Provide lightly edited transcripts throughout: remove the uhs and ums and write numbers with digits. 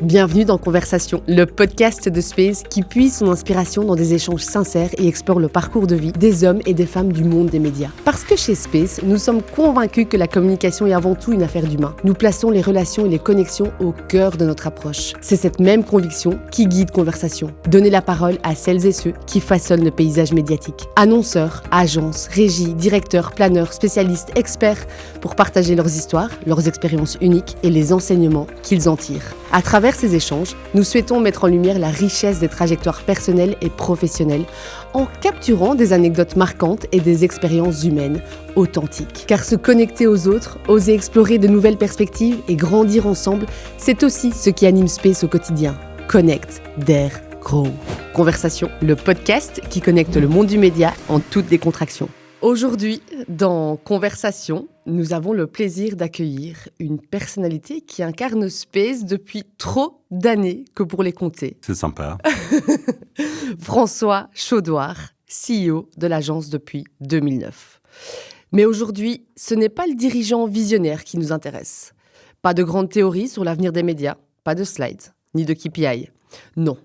Bienvenue dans Conversation, le podcast de Space qui puise son inspiration dans des échanges sincères et explore le parcours de vie des hommes et des femmes du monde des médias. Parce que chez Space, nous sommes convaincus que la communication est avant tout une affaire d'humain. Nous plaçons les relations et les connexions au cœur de notre approche. C'est cette même conviction qui guide Conversation. Donner la parole à celles et ceux qui façonnent le paysage médiatique. Annonceurs, agences, régies, directeurs, planeurs, spécialistes, experts, pour partager leurs histoires, leurs expériences uniques et les enseignements qu'ils en tirent. À travers ces échanges, nous souhaitons mettre en lumière la richesse des trajectoires personnelles et professionnelles en capturant des anecdotes marquantes et des expériences humaines authentiques. Car se connecter aux autres, oser explorer de nouvelles perspectives et grandir ensemble, c'est aussi ce qui anime Space au quotidien. Connect, Dare, Grow. Conversation, le podcast qui connecte le monde du média en toute décontraction. Aujourd'hui, dans Conversation, nous avons le plaisir d'accueillir une personnalité qui incarne Space depuis trop d'années que pour les compter. C'est sympa. François Chaudoir, CEO de l'agence depuis 2009. Mais aujourd'hui, ce n'est pas le dirigeant visionnaire qui nous intéresse. Pas de grandes théories sur l'avenir des médias, pas de slides, ni de KPI. Non.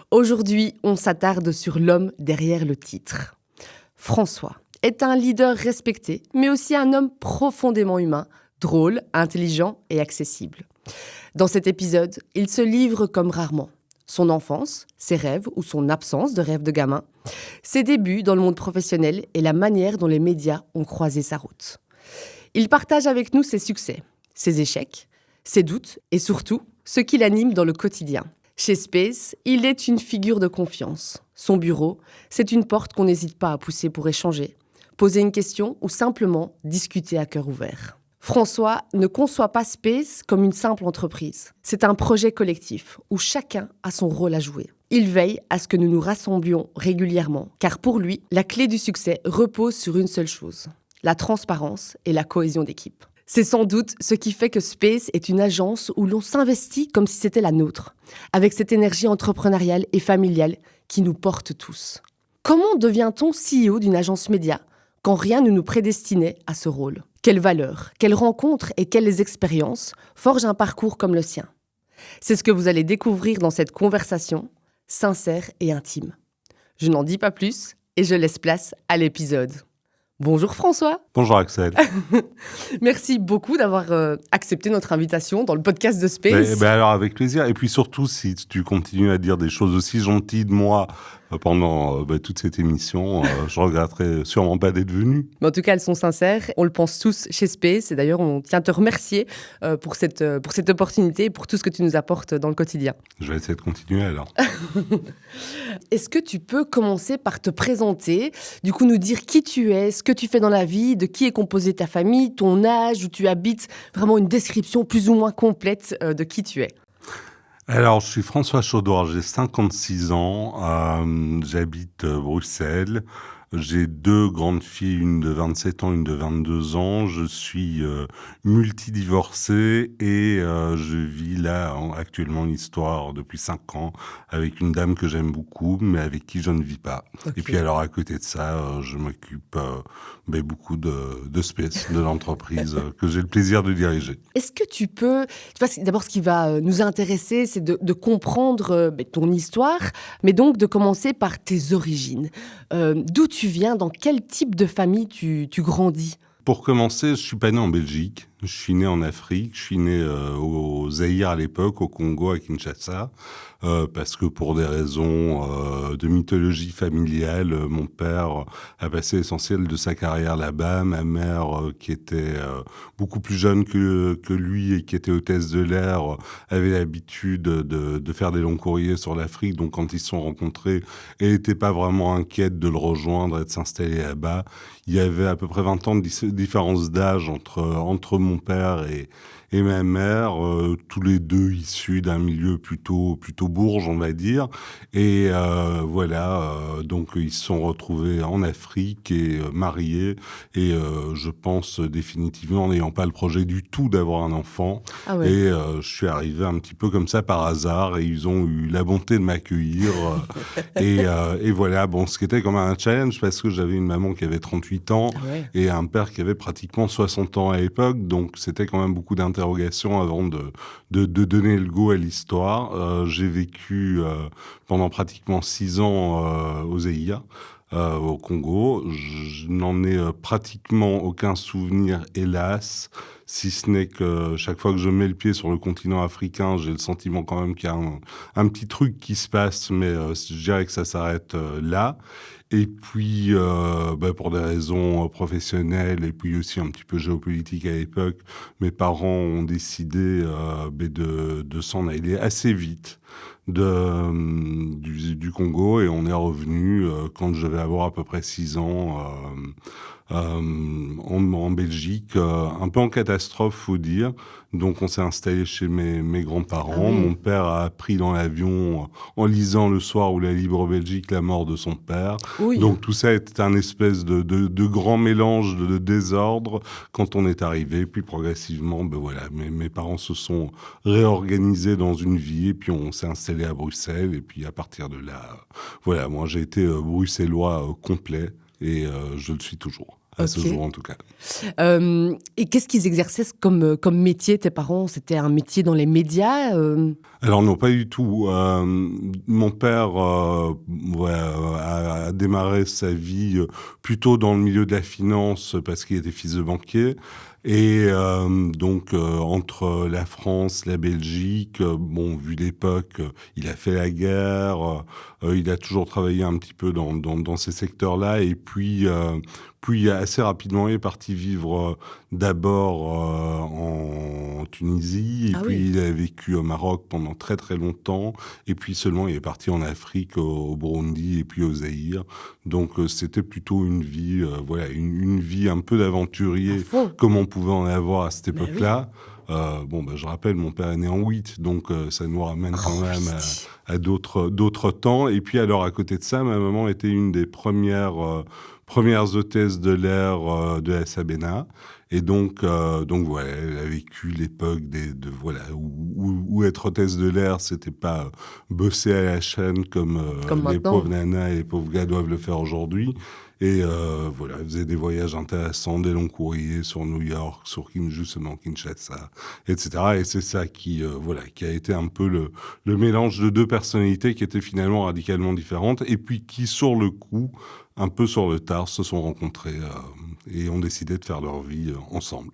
Aujourd'hui, on s'attarde sur l'homme derrière le titre. François est un leader respecté, mais aussi un homme profondément humain, drôle, intelligent et accessible. Dans cet épisode, il se livre comme rarement. Son enfance, ses rêves ou son absence de rêve de gamin, ses débuts dans le monde professionnel et la manière dont les médias ont croisé sa route. Il partage avec nous ses succès, ses échecs, ses doutes et surtout ce qui l'anime dans le quotidien. Chez Space, il est une figure de confiance. Son bureau, c'est une porte qu'on n'hésite pas à pousser pour échanger, poser une question ou simplement discuter à cœur ouvert. François ne conçoit pas Space comme une simple entreprise. C'est un projet collectif où chacun a son rôle à jouer. Il veille à ce que nous nous rassemblions régulièrement, car pour lui, la clé du succès repose sur une seule chose, la transparence et la cohésion d'équipe. C'est sans doute ce qui fait que Space est une agence où l'on s'investit comme si c'était la nôtre, avec cette énergie entrepreneuriale et familiale qui nous porte tous. Comment devient-on CEO d'une agence média quand rien ne nous prédestinait à ce rôle? Quelles valeurs, quelles rencontres et quelles expériences forgent un parcours comme le sien? C'est ce que vous allez découvrir dans cette conversation sincère et intime. Je n'en dis pas plus et je laisse place à l'épisode. Bonjour François. Bonjour Axel. Merci beaucoup d'avoir accepté notre invitation dans le podcast de Space. Alors avec plaisir. Et puis surtout, si tu continues à dire des choses aussi gentilles de moi pendant toute cette émission, je regretterai sûrement pas d'être venu. Mais en tout cas, elles sont sincères. On le pense tous chez Space. Et d'ailleurs, on tient à te remercier pour cette opportunité et pour tout ce que tu nous apportes dans le quotidien. Je vais essayer de continuer alors. Est-ce que tu peux commencer par te présenter, du coup nous dire qui tu es, ce que tu fais dans la vie, de qui est composée ta famille, ton âge, où tu habites, vraiment une description plus ou moins complète de qui tu es. Alors, je suis François Chaudoir, j'ai 56 ans, j'habite Bruxelles. J'ai 2 grandes filles, une de 27 ans, une de 22 ans. Je suis multidivorcé et je vis là actuellement une histoire depuis 5 ans avec une dame que j'aime beaucoup, mais avec qui je ne vis pas. Okay. Et puis alors à côté de ça, je m'occupe beaucoup de Space, de l'entreprise que j'ai le plaisir de diriger. Est-ce que tu peux... D'abord, ce qui va nous intéresser, c'est de comprendre ton histoire, mais donc de commencer par tes origines. D'où tu viens, dans quel type de famille tu grandis? Pour commencer, je suis pas né en Belgique. Je suis né en Afrique. Je suis né au Zaïre à l'époque, au Congo, à Kinshasa. Parce que pour des raisons de mythologie familiale, mon père a passé l'essentiel de sa carrière là-bas. Ma mère, qui était beaucoup plus jeune que lui et qui était hôtesse de l'air, avait l'habitude de faire des longs courriers sur l'Afrique. Donc quand ils se sont rencontrés, elle n'était pas vraiment inquiète de le rejoindre et de s'installer là-bas. Il y avait à peu près 20 ans de différence d'âge entre mon père et ma mère, tous les deux issus d'un milieu plutôt bourge, on va dire. Et donc ils se sont retrouvés en Afrique et mariés. Et je pense définitivement, n'ayant pas le projet du tout d'avoir un enfant. Ah ouais. Et je suis arrivé un petit peu comme ça par hasard et ils ont eu la bonté de m'accueillir. Et voilà, ce qui était comme un challenge parce que j'avais une maman qui avait 38 ans et un père qui avait pratiquement 60 ans à l'époque. Donc c'était quand même beaucoup d'intérêt. d'interrogation avant de donner le go à l'histoire. J'ai vécu pendant pratiquement 6 ans au Zaïre, au Congo. Je n'en ai pratiquement aucun souvenir, hélas, si ce n'est que chaque fois que je mets le pied sur le continent africain, j'ai le sentiment quand même qu'il y a un petit truc qui se passe, mais je dirais que ça s'arrête là. Et puis, pour des raisons professionnelles et puis aussi un petit peu géopolitiques à l'époque, mes parents ont décidé de s'en aller assez vite du Congo et on est revenu quand je vais avoir à peu près 6 ans en Belgique, un peu en catastrophe, faut dire. Donc on s'est installé chez mes grands-parents. Ah oui. Mon père a appris dans l'avion, en lisant le soir ou la Libre Belgique, la mort de son père. Oui. Donc tout ça était un espèce de grand mélange de désordre quand on est arrivé. Puis progressivement, mes parents se sont réorganisés dans une vie et puis on s'est installé à Bruxelles. Et puis à partir de là, moi j'ai été bruxellois complet et je le suis toujours. À ce jour, en tout cas. Et qu'est-ce qu'ils exerçaient comme métier, tes parents? C'était un métier dans les médias Alors non, pas du tout. Mon père a démarré sa vie plutôt dans le milieu de la finance parce qu'il était fils de banquier. Et donc, entre la France, la Belgique, vu l'époque, il a fait la guerre, il a toujours travaillé un petit peu dans ces secteurs-là. Et puis assez rapidement, il est parti vivre d'abord en Tunisie, et puis il a vécu au Maroc pendant très très longtemps, et puis seulement il est parti en Afrique, au Burundi, et puis au Zaïre. Donc c'était plutôt une vie, une vie un peu d'aventurier, comme on pouvait en avoir à cette époque-là. Je rappelle, mon père est né en 8, donc ça nous ramène quand même à d'autres temps. Et puis alors à côté de ça, ma maman était une des premières hôtesses de l'air de la Sabena. Et donc elle a vécu l'époque où être hôtesse de l'air, c'était pas bosser à la chaîne comme les pauvres nanas et les pauvres gars doivent le faire aujourd'hui. Et elle faisait des voyages intéressants, des longs courriers sur New York, sur Kinshasa, etc. Et c'est ça qui a été un peu le mélange de deux personnalités qui étaient finalement radicalement différentes, et puis qui, sur le coup, un peu sur le tard, se sont rencontrés et ont décidé de faire leur vie ensemble.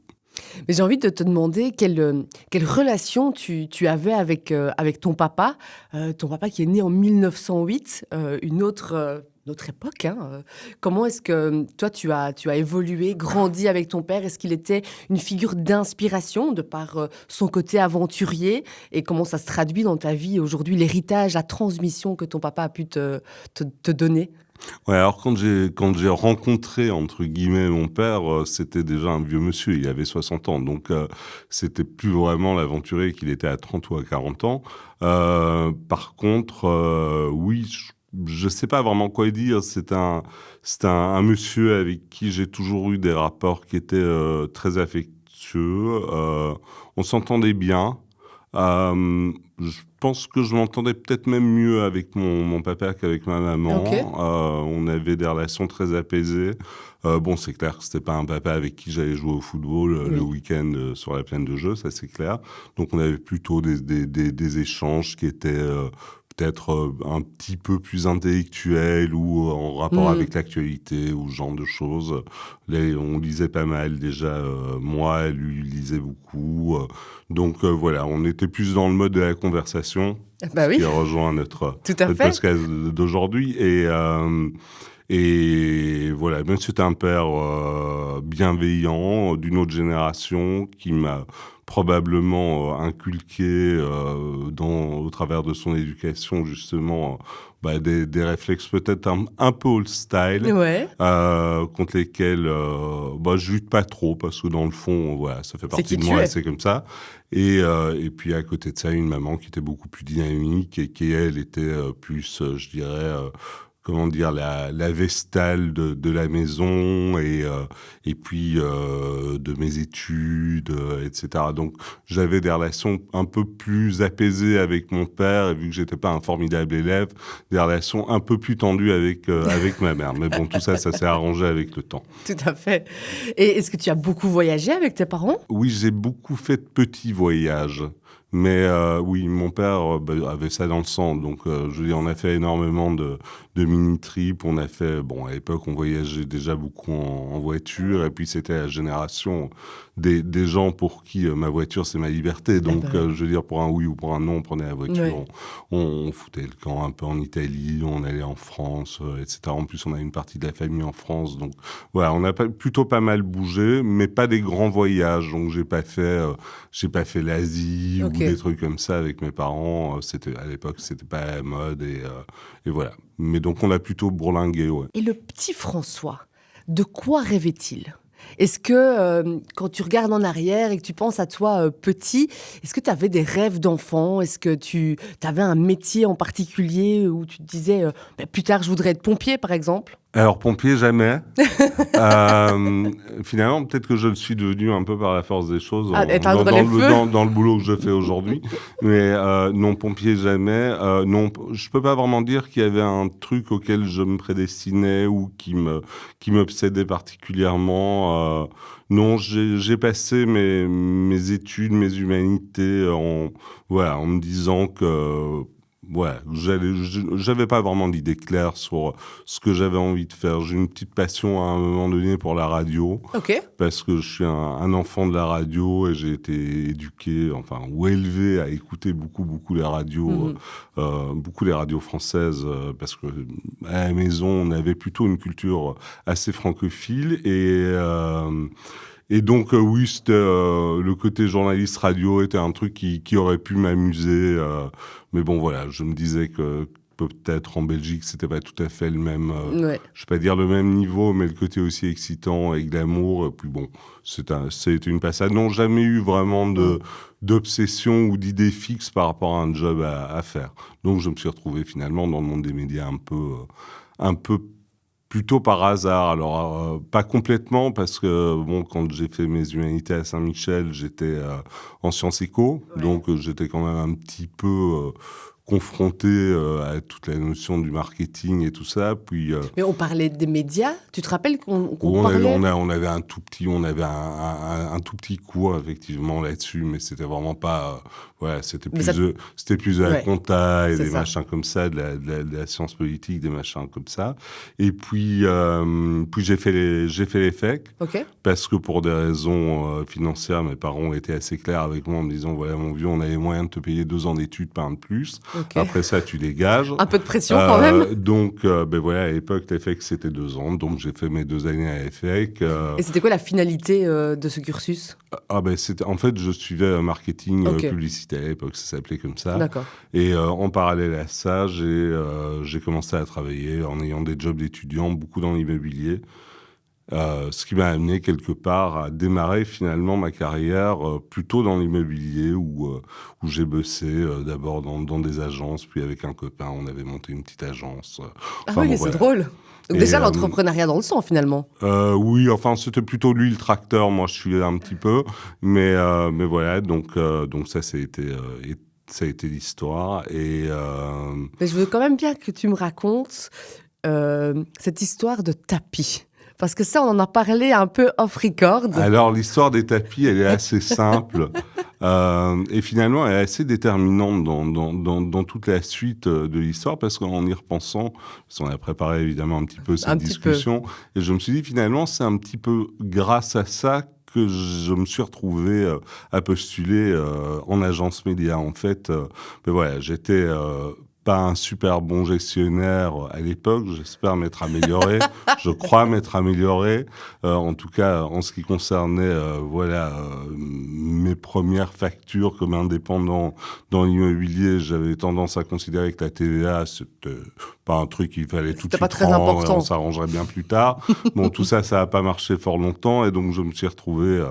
Mais j'ai envie de te demander quelle relation tu avais avec ton papa qui est né en 1908, une autre époque. Comment est-ce que toi, tu as évolué, grandi avec ton père? Est-ce qu'il était une figure d'inspiration de par son côté aventurier? Et comment ça se traduit dans ta vie aujourd'hui, l'héritage, la transmission que ton papa a pu te donner? Ouais, alors quand j'ai rencontré entre guillemets mon père, c'était déjà un vieux monsieur, il avait 60 ans, donc c'était plus vraiment l'aventurier qu'il était à 30 ou à 40 ans. Par contre, oui, je sais pas vraiment quoi dire. C'est un monsieur avec qui j'ai toujours eu des rapports qui étaient très affectueux. On s'entendait bien. Je pense que je m'entendais peut-être même mieux avec mon papa qu'avec ma maman. Okay. On avait des relations très apaisées. C'est clair que c'était pas un papa avec qui j'allais jouer au football le week-end sur la plaine de jeu, ça c'est clair. Donc on avait plutôt des échanges qui étaient peut-être un petit peu plus intellectuel ou en rapport avec l'actualité ou ce genre de choses. Là, on lisait pas mal déjà, moi, lui lisait beaucoup. On était plus dans le mode de la conversation, qui rejoint notre podcast d'aujourd'hui. Et voilà, même c'était un père bienveillant, d'une autre génération, qui m'a probablement inculqué au travers de son éducation justement des réflexes peut-être un peu old style, contre lesquels je lutte pas trop parce que dans le fond ça fait partie de moi et c'est comme ça. Et puis à côté de ça, une maman qui était beaucoup plus dynamique et qui elle était plus je dirais comment dire, la vestale de la maison et puis de mes études, etc. Donc j'avais des relations un peu plus apaisées avec mon père, et vu que j'étais pas un formidable élève, des relations un peu plus tendues avec ma mère. Mais bon, tout ça s'est arrangé avec le temps. Tout à fait. Et est-ce que tu as beaucoup voyagé avec tes parents? Oui, j'ai beaucoup fait de petits voyages. Mais oui, mon père avait ça dans le sang. Donc, je veux dire, on a fait énormément de mini-trips. On a fait, bon, à l'époque, on voyageait déjà beaucoup en voiture. Et puis, c'était la génération des gens pour qui ma voiture, c'est ma liberté. Donc, je veux dire, pour un oui ou pour un non, on prenait la voiture. Ouais. On foutait le camp un peu en Italie. On allait en France, etc. En plus, on a une partie de la famille en France. Donc, voilà, on a plutôt pas mal bougé, mais pas des grands voyages. Donc, j'ai pas fait l'Asie ou des trucs comme ça avec mes parents. À l'époque, c'était pas à la mode et voilà. Mais donc, on a plutôt bourlingué, ouais. Et le petit François, de quoi rêvait-il? Est-ce que quand tu regardes en arrière et que tu penses à toi petit, est-ce que tu avais des rêves d'enfant? Est-ce que tu avais un métier en particulier où tu te disais plus tard je voudrais être pompier par exemple? Alors, pompier, jamais. Finalement, peut-être que je le suis devenu un peu par la force des choses dans le boulot que je fais aujourd'hui. Mais non, pompier, jamais. Non, je peux pas vraiment dire qu'il y avait un truc auquel je me prédestinais ou qui m'obsédait particulièrement. Non, j'ai passé mes études, mes humanités en me disant que... Ouais, j'avais pas vraiment d'idée claire sur ce que j'avais envie de faire. J'ai une petite passion à un moment donné pour la radio, parce que je suis un enfant de la radio et j'ai été éduqué, ou élevé à écouter beaucoup la radio, beaucoup les radios françaises, parce que à la maison on avait plutôt une culture assez francophile et donc, oui, c'était, le côté journaliste radio était un truc qui aurait pu m'amuser. Mais bon, voilà, je me disais que peut-être en Belgique, c'était pas tout à fait le même, je vais pas dire le même niveau, mais le côté aussi excitant avec l'amour. Et puis bon, c'était une passade. Non, jamais eu vraiment d'obsession ou d'idée fixe par rapport à un job à faire. Donc, je me suis retrouvé finalement dans le monde des médias un peu plutôt par hasard. Alors, pas complètement, parce que bon, quand j'ai fait mes humanités à Saint-Michel, j'étais en sciences éco, donc j'étais quand même un petit peu confronté à toute la notion du marketing et tout ça. Puis, mais on parlait des médias. Tu te rappelles qu'on parlait... on avait un tout petit cours effectivement là-dessus, mais c'était vraiment pas. C'était plus de la compta et des machins comme ça, de la science politique, des machins comme ça. Et puis j'ai fait les FEC, parce que pour des raisons financières, mes parents étaient assez clairs avec moi en me disant voilà mon vieux, on a les moyens de te payer 2 ans d'études, pas un de plus. Après ça, tu dégages. Un peu de pression quand même. Donc, à l'époque, l'EFEC, c'était 2 ans. Donc, j'ai fait mes 2 années à l'EFEC. Et c'était quoi la finalité de ce cursus? En fait, je suivais un marketing publicité à l'époque. Ça s'appelait comme ça. D'accord. Et en parallèle à ça, j'ai commencé à travailler en ayant des jobs d'étudiant, beaucoup dans l'immobilier. Ce qui m'a amené quelque part à démarrer finalement ma carrière plutôt dans l'immobilier où j'ai bossé d'abord dans des agences, puis avec un copain, on avait monté une petite agence. C'est drôle. Donc déjà, l'entrepreneuriat dans le sang, finalement. Oui, c'était plutôt lui le tracteur, moi je suis un petit peu. Mais voilà, donc ça a été l'histoire. Mais je veux quand même bien que tu me racontes cette histoire de tapis. Parce que ça, on en a parlé un peu off-record. Alors, l'histoire des tapis, elle est assez simple. Et finalement, elle est assez déterminante dans toute la suite de l'histoire, parce qu'en y repensant, parce qu'on a préparé évidemment un petit peu cette discussion, et je me suis dit, finalement, c'est un petit peu grâce à ça que je me suis retrouvé à postuler en agence média. En fait, j'étais... pas un super bon gestionnaire à l'époque, j'espère m'être amélioré, je crois m'être amélioré, en tout cas en ce qui concernait mes premières factures comme indépendant dans l'immobilier. J'avais tendance à considérer que la TVA, c'était pas un truc qu'il fallait tout de suite très important. On s'arrangerait bien plus tard. Bon, tout ça n'a pas marché fort longtemps, et donc je me suis retrouvé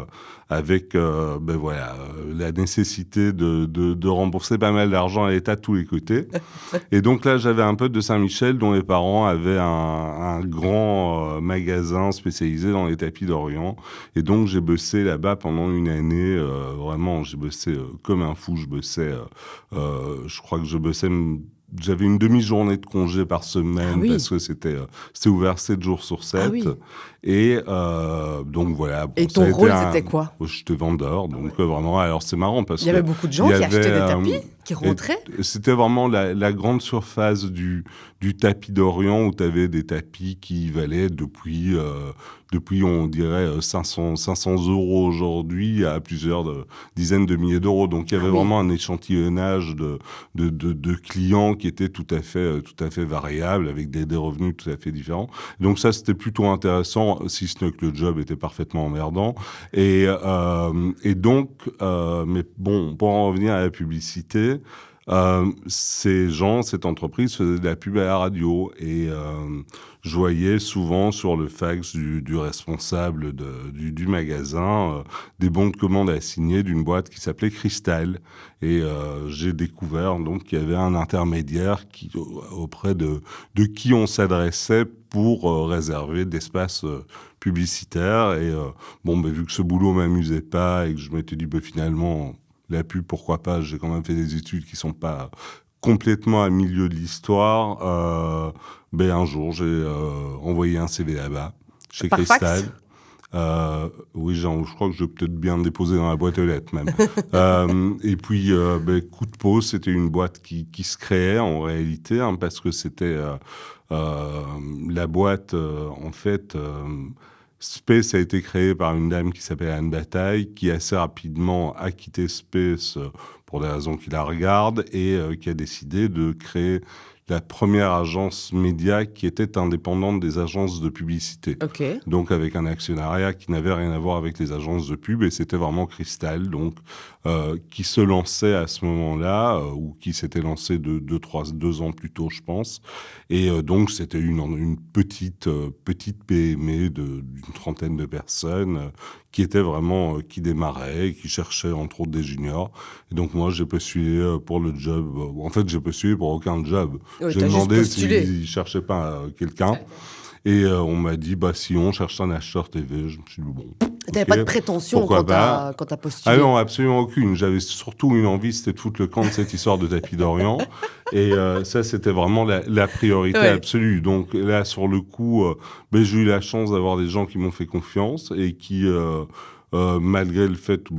avec la nécessité de rembourser pas mal d'argent à l'État de tous les côtés. Et donc là, j'avais un pote de Saint-Michel dont les parents avaient un grand magasin spécialisé dans les tapis d'Orient. Et donc, j'ai bossé là-bas pendant une année. Vraiment, j'ai bossé comme un fou. Je crois que je bossais... J'avais une demi-journée de congé par semaine parce que c'était ouvert 7 jours sur 7. Ah oui. Et donc voilà. Bon, et ton rôle, c'était quoi? J'étais vendeur. Donc vraiment, alors c'est marrant parce Il y avait beaucoup de gens qui achetaient des tapis, qui rentraient. C'était vraiment la grande surface du tapis d'Orient où tu avais des tapis qui valaient depuis on dirait 500 € aujourd'hui à plusieurs dizaines de milliers d'euros. Donc il y avait vraiment un échantillonnage de clients qui était tout à fait variable avec des revenus tout à fait différents. Donc ça, c'était plutôt intéressant, si ce n'est que le job était parfaitement emmerdant. Et donc, mais bon, pour en revenir à la publicité, cette entreprise faisait de la pub à la radio et je voyais souvent sur le fax du responsable du magasin des bons de commande à signer d'une boîte qui s'appelait Cristal. Et j'ai découvert donc qu'il y avait un intermédiaire auprès de qui on s'adressait pour réserver d'espaces publicitaires. Et vu que ce boulot m'amusait pas et que je m'étais dit finalement la pub, pourquoi pas, j'ai quand même fait des études qui sont pas complètement à milieu de l'histoire. Un jour, j'ai envoyé un CV là-bas, chez Par Cristal. fax? Oui, je crois que je vais peut-être bien le déposer dans la boîte aux lettres même. Et puis, Coup de Peau, c'était une boîte qui se créait en réalité, parce que c'était la boîte, en fait... Space a été créé par une dame qui s'appelle Anne Bataille, qui assez rapidement a quitté Space pour des raisons qui la regardent et qui a décidé de créer la première agence média qui était indépendante des agences de publicité. Okay. Donc avec un actionnariat qui n'avait rien à voir avec les agences de pub, et c'était vraiment Cristal, donc qui se lançait à ce moment-là, ou qui s'était lancé 2 ans plus tôt, je pense. Et donc c'était une petite PME d'une trentaine de personnes qui était vraiment, qui démarrait, qui cherchait entre autres des juniors. Et donc moi, j'ai postulé pour le job. En fait, j'ai postulé pour aucun job. Oui, J'ai demandé s'ils ne cherchaient pas quelqu'un. Et on m'a dit, si on cherche un acheteur TV, je me suis dit, bon... Tu n'avais pas de prétention quand tu as postulé? Ah non, absolument aucune. J'avais surtout une envie, c'était de foutre le camp de cette histoire de tapis d'Orient. Et ça, c'était vraiment la priorité absolue. Donc là, sur le coup, j'ai eu la chance d'avoir des gens qui m'ont fait confiance et qui... malgré le fait que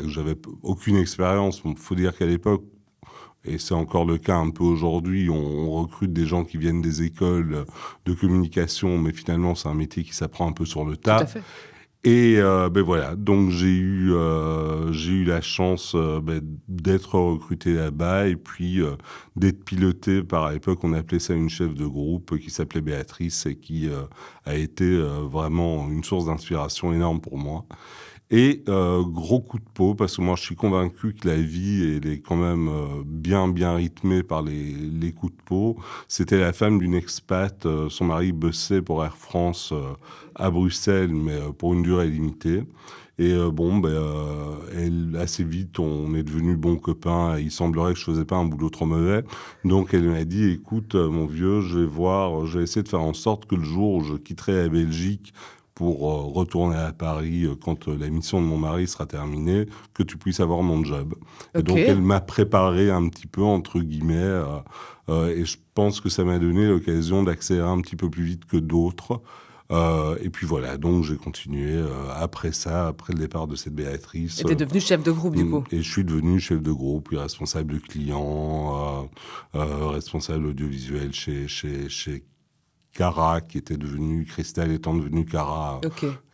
j'avais aucune expérience, faut dire qu'à l'époque, et c'est encore le cas un peu aujourd'hui, on recrute des gens qui viennent des écoles de communication, mais finalement c'est un métier qui s'apprend un peu sur le tas. Tout à fait. Et voilà, donc j'ai eu la chance d'être recruté là-bas et puis d'être piloté par, à l'époque on appelait ça une chef de groupe qui s'appelait Béatrice et qui a été vraiment une source d'inspiration énorme pour moi. Et gros coup de peau, parce que moi je suis convaincu que la vie elle est quand même bien rythmée par les coups de peau. C'était la femme d'une expat, son mari bossait pour Air France à Bruxelles, mais pour une durée limitée. Et elle, assez vite, on est devenus bons copains. Il semblerait que je faisais pas un boulot trop mauvais. Donc elle m'a dit, écoute mon vieux, je vais essayer de faire en sorte que le jour où je quitterai la Belgique pour retourner à Paris quand la mission de mon mari sera terminée, que tu puisses avoir mon job. Okay. Et donc, elle m'a préparé un petit peu, entre guillemets, et je pense que ça m'a donné l'occasion d'accélérer un petit peu plus vite que d'autres. Et puis voilà, donc j'ai continué après ça, après le départ de cette Béatrice. Et t'es devenu chef de groupe, du coup? Et je suis devenu chef de groupe, puis responsable de clients, responsable audiovisuel chez Cara, qui était devenu Cristal, étant devenu Cara,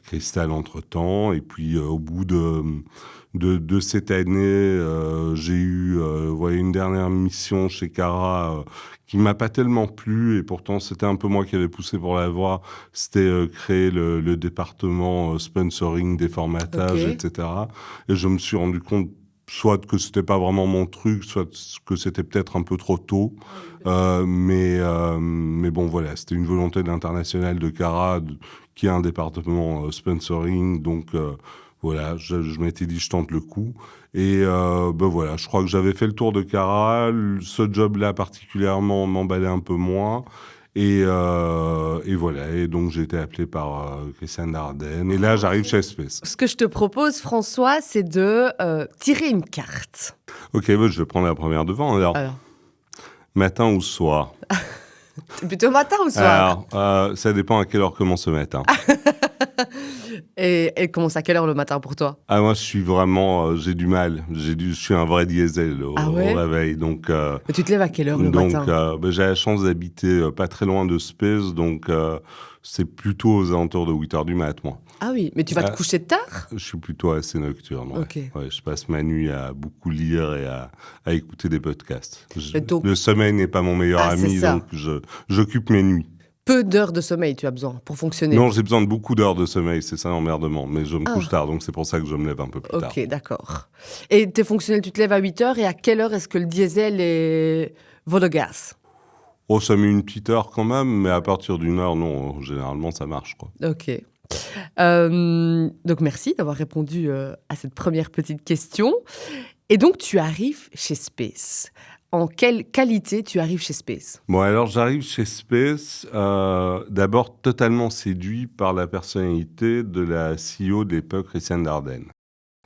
Cristal entre-temps. Et puis au bout de cette année, j'ai eu une dernière mission chez Cara qui m'a pas tellement plu, et pourtant c'était un peu moi qui avais poussé pour l'avoir. C'était créer le département sponsoring, déformatage, etc. Et je me suis rendu compte soit que c'était pas vraiment mon truc, soit que c'était peut-être un peu trop tôt. Mais bon, voilà, c'était une volonté de l'International de Cara, qui a un département sponsoring. Donc, Voilà, je m'étais dit, je tente le coup. Et voilà, je crois que j'avais fait le tour de Cara. Ce job-là particulièrement m'emballait un peu moins. Et voilà, et donc j'ai été appelé par Christiane Dardenne. Et là, j'arrive chez Space. Ce que je te propose, François, c'est de tirer une carte. Ok, je vais prendre la première devant. Alors, matin ou soir? C'est plutôt matin ou soir? Alors, ça dépend à quelle heure commence ce matin. Et commence à quelle heure le matin pour toi? Ah, moi, je suis vraiment... j'ai du mal. Je suis un vrai diesel au réveil. Donc, et tu te lèves à quelle heure le matin? J'ai la chance d'habiter pas très loin de Space, donc c'est plutôt aux alentours de 8h du mat, moi. Ah oui, mais tu vas te coucher tard? Je suis plutôt assez nocturne. Ouais. Ok. Ouais, je passe ma nuit à beaucoup lire et à écouter des podcasts. Donc... Le sommeil n'est pas mon meilleur ami, donc j'occupe mes nuits. Peu d'heures de sommeil, tu as besoin pour fonctionner? Non, j'ai besoin de beaucoup d'heures de sommeil, c'est ça l'emmerdement. Mais je me couche tard, donc c'est pour ça que je me lève un peu plus tard. Ok, d'accord. Et t'es fonctionnel, tu te lèves à 8h, et à quelle heure est-ce que le diesel est Vodogaz? Oh, ça met une petite heure quand même, mais à partir d'une heure, non, généralement ça marche, quoi. Ok. Donc merci d'avoir répondu à cette première petite question. Et donc tu arrives chez Space. En quelle qualité tu arrives chez Space? Bon, alors j'arrive chez Space, d'abord totalement séduit par la personnalité de la CEO de l'époque, Christiane Dardenne.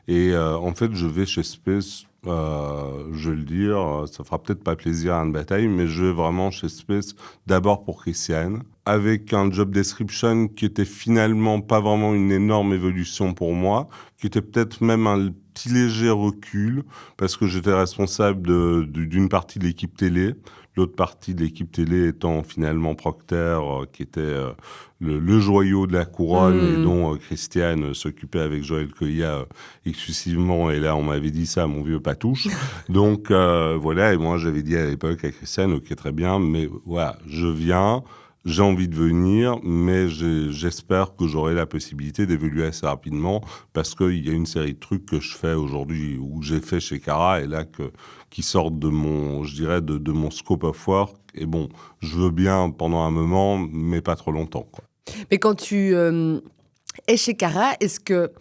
Et en fait, je vais chez Space, je vais le dire, ça fera peut-être pas plaisir à Anne Bataille, mais je vais vraiment chez Space d'abord pour Christiane, avec un job description qui était finalement pas vraiment une énorme évolution pour moi, qui était peut-être même un petit léger recul, parce que j'étais responsable d'une partie de l'équipe télé, l'autre partie de l'équipe télé étant finalement Procter, qui était le joyau de la couronne et dont Christiane s'occupait avec Joël Coya exclusivement. Et là, on m'avait dit ça, mon vieux patouche. Donc voilà, et moi j'avais dit à l'époque à Christiane, ok, très bien, mais voilà, je viens. J'ai envie de venir, mais j'espère que j'aurai la possibilité d'évoluer assez rapidement parce qu'il y a une série de trucs que je fais aujourd'hui ou j'ai fait chez Cara et là qui sortent de mon, je dirais, de mon scope of work. Et bon, je veux bien pendant un moment, mais pas trop longtemps, quoi. Mais quand tu es chez Cara, est-ce que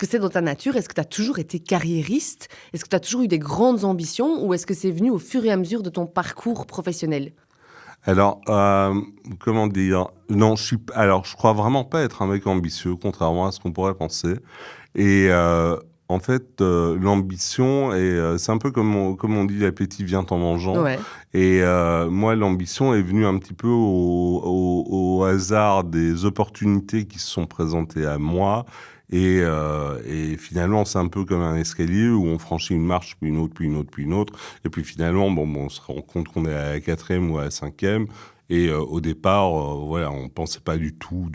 c'est dans ta nature? Est-ce que tu as toujours été carriériste? Est-ce que tu as toujours eu des grandes ambitions? Ou est-ce que c'est venu au fur et à mesure de ton parcours professionnel? Alors, comment dire? Non, je crois vraiment pas être un mec ambitieux, contrairement à ce qu'on pourrait penser. Et en fait, l'ambition, c'est un peu comme on dit, l'appétit vient en mangeant. Ouais. Et moi, l'ambition est venue un petit peu au hasard des opportunités qui se sont présentées à moi. Et finalement, c'est un peu comme un escalier où on franchit une marche, puis une autre, puis une autre, puis une autre. Et puis finalement, on se rend compte qu'on est à la 4e ou à la 5e. Et au départ, voilà, on pensait pas du tout,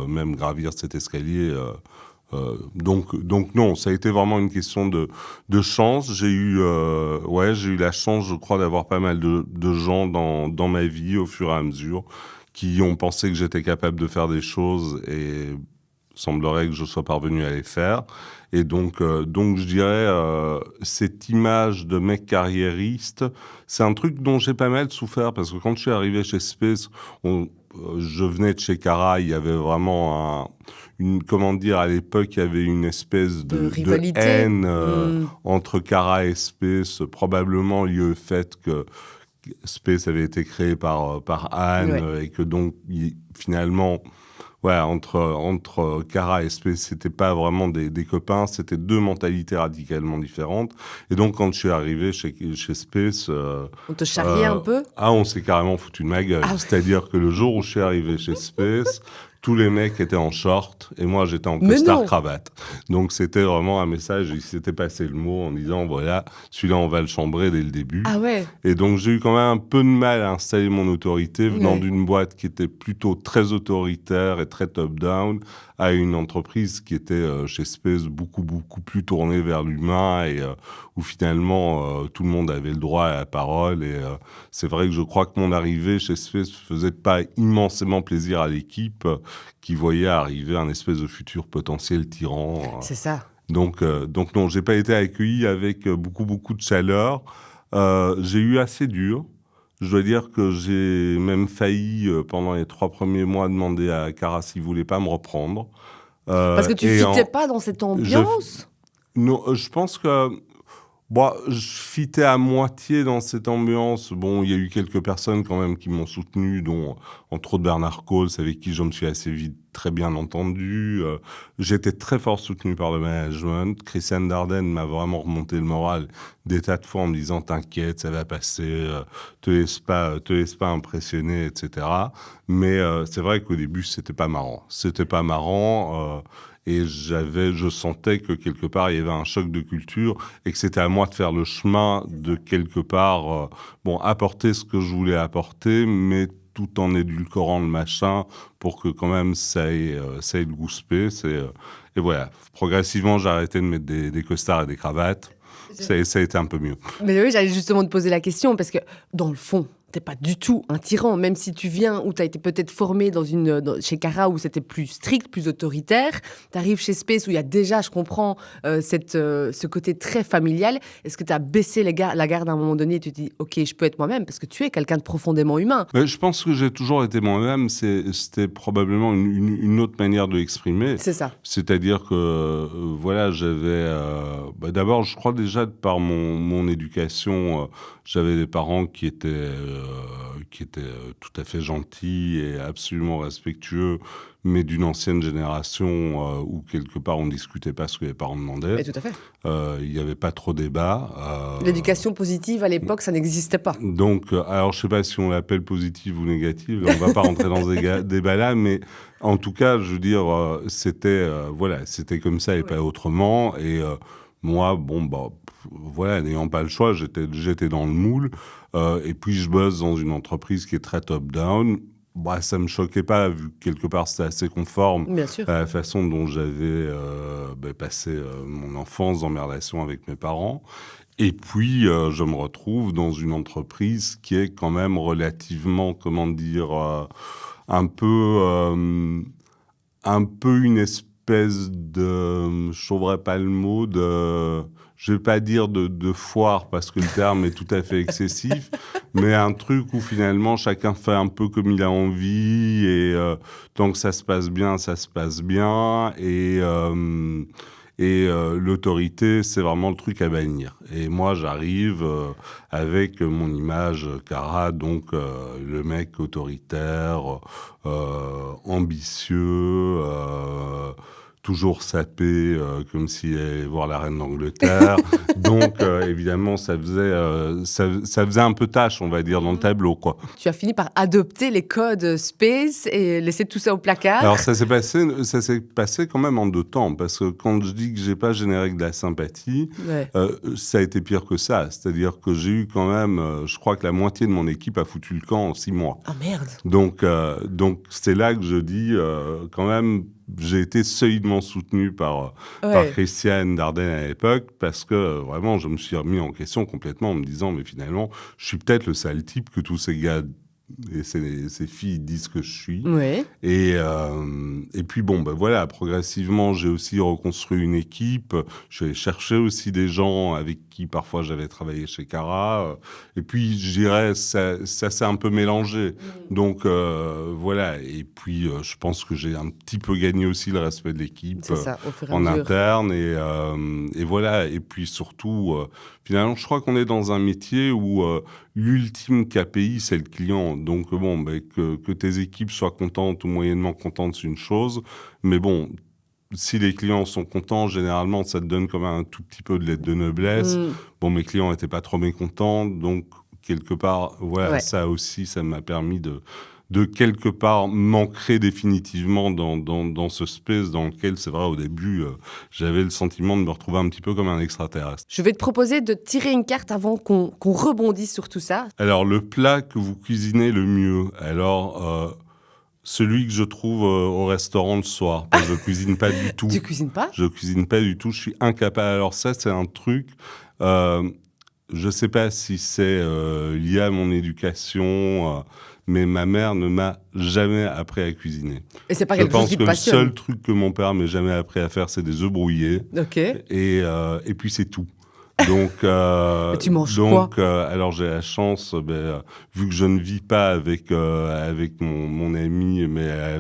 même gravir cet escalier. Donc non, ça a été vraiment une question de chance. J'ai eu la chance, je crois, d'avoir pas mal de gens dans ma vie au fur et à mesure qui ont pensé que j'étais capable de faire des choses et semblerait que je sois parvenu à les faire. Et donc je dirais, cette image de mec carriériste, c'est un truc dont j'ai pas mal souffert parce que quand je suis arrivé chez Space, je venais de chez Cara, il y avait vraiment à l'époque, il y avait une espèce de haine entre Cara et Space, probablement lié au fait que Space avait été créé par Anne et que donc, finalement... Ouais, entre Cara et Space, c'était pas vraiment des copains, c'était deux mentalités radicalement différentes. Et donc, quand je suis arrivé chez Space... on te charriait un peu? On s'est carrément foutu de ma gueule. C'est-à-dire que le jour où je suis arrivé chez Space, tous les mecs étaient en short et moi, j'étais en costard-cravate. Donc, c'était vraiment un message, il s'était passé le mot en disant, voilà, celui-là, on va le chambrer dès le début. Ah ouais. Et donc, j'ai eu quand même un peu de mal à installer mon autorité venant d'une boîte qui était plutôt très autoritaire et très top-down à une entreprise qui était chez Space beaucoup plus tournée vers l'humain et où finalement tout le monde avait le droit à la parole. Et c'est vrai que je crois que mon arrivée chez Space faisait pas immensément plaisir à l'équipe qui voyait arriver un espèce de futur potentiel tyran. C'est ça. Donc non, j'ai pas été accueilli avec beaucoup de chaleur. J'ai eu assez dur. Je dois dire que j'ai même failli, pendant les 3 premiers mois, demander à Cara s'il voulait pas me reprendre. Parce que tu fitais pas dans cette ambiance? Non, je pense que je fitais à moitié dans cette ambiance. Bon, il y a eu quelques personnes quand même qui m'ont soutenu, dont entre autres Bernard Coles, avec qui je me suis assez vite très bien entendu. J'étais très fort soutenu par le management. Christiane Dardenne m'a vraiment remonté le moral des tas de fois en me disant « T'inquiète, ça va passer, te laisse pas impressionner, etc. » Mais c'est vrai qu'au début, c'était pas marrant. Et je sentais que quelque part, il y avait un choc de culture et que c'était à moi de faire le chemin de quelque part, apporter ce que je voulais apporter, mais tout en édulcorant le machin pour que quand même ça ait le goût spé. Et voilà, progressivement, j'ai arrêté de mettre des costards et des cravates. Ça a été un peu mieux. Mais oui, j'allais justement te poser la question parce que dans le fond, t'es pas du tout un tyran, même si tu viens où t'as été peut-être formé chez Cara où c'était plus strict, plus autoritaire. T'arrives chez Space où il y a déjà, je comprends, ce côté très familial. Est-ce que t'as baissé la garde à un moment donné et tu te dis, ok, je peux être moi-même parce que tu es quelqu'un de profondément humain. Mais je pense que j'ai toujours été moi-même. C'était probablement une autre manière de l'exprimer. C'est ça. C'est-à-dire que j'avais d'abord, je crois déjà par mon éducation, j'avais des parents qui étaient tout à fait gentils et absolument respectueux, mais d'une ancienne génération où quelque part on discutait pas ce que les parents demandaient. Et tout à fait. Il n'y avait pas trop débat. L'éducation positive à l'époque, ça n'existait pas. Donc, alors je sais pas si on l'appelle positive ou négative, on va pas rentrer dans ces débats-là, mais en tout cas, je veux dire, c'était comme ça et pas autrement. Et moi, n'ayant pas le choix, j'étais dans le moule. Et puis je bosse dans une entreprise qui est très top-down. Ça me choquait pas, vu que quelque part c'était assez conforme à la façon dont j'avais passé mon enfance dans mes relations avec mes parents. Et puis je me retrouve dans une entreprise qui est quand même relativement, un peu une espèce de, je trouverais pas le mot, je vais pas dire de foire parce que le terme est tout à fait excessif, mais un truc où finalement chacun fait un peu comme il a envie et tant que ça se passe bien, ça se passe bien et l'autorité, c'est vraiment le truc à bannir. Et moi, j'arrive avec mon image Cara, donc le mec autoritaire, ambitieux, toujours sapé, comme s'il allait voir la reine d'Angleterre. Donc, évidemment, ça faisait un peu tâche, on va dire, dans le tableau, quoi. Tu as fini par adopter les codes Space et laisser tout ça au placard. Alors, ça s'est passé quand même en 2 temps, parce que quand je dis que j'ai pas généré que de la sympathie, ça a été pire que ça. C'est-à-dire que j'ai eu quand même, je crois que la moitié de mon équipe a foutu le camp en 6 mois. Ah merde. Donc, c'est là que je dis, quand même, j'ai été solidement soutenu par Christiane Dardenne à l'époque, parce que vraiment, je me suis remis en question complètement en me disant, mais finalement, je suis peut-être le sale type que tous ces gars et ces filles disent que je suis. Ouais. Et puis progressivement, j'ai aussi reconstruit une équipe. Je suis allé chercher aussi des gens avec qui parfois j'avais travaillé chez Cara. Et puis, je dirais, ça s'est un peu mélangé. Donc, Et puis, je pense que j'ai un petit peu gagné aussi le respect de l'équipe en interne. Et voilà. Et puis surtout, finalement, je crois qu'on est dans un métier où l'ultime KPI, c'est le client. Donc, que tes équipes soient contentes ou moyennement contentes, c'est une chose. Mais bon, si les clients sont contents, généralement, ça te donne quand même un tout petit peu de lettre de noblesse. Bon, mes clients n'étaient pas trop mécontents. Donc, quelque part, ça aussi, ça m'a permis de quelque part m'ancrer définitivement dans ce space dans lequel, c'est vrai, au début, j'avais le sentiment de me retrouver un petit peu comme un extraterrestre. Je vais te proposer de tirer une carte avant qu'on rebondisse sur tout ça. Alors, le plat que vous cuisinez le mieux, alors celui que je trouve au restaurant le soir, parce que je cuisine pas du tout. Tu cuisines pas ? Je cuisine pas du tout, je suis incapable. Alors ça, c'est un truc... je sais pas si c'est lié à mon éducation... mais ma mère ne m'a jamais appris à cuisiner. Et c'est pas quelque chose qui te passionne. Je pense que le seul truc que mon père m'ait jamais appris à faire, c'est des œufs brouillés. Ok. Et puis c'est tout. Donc, Mais tu manges quoi? alors j'ai la chance, vu que je ne vis pas avec mon ami, mais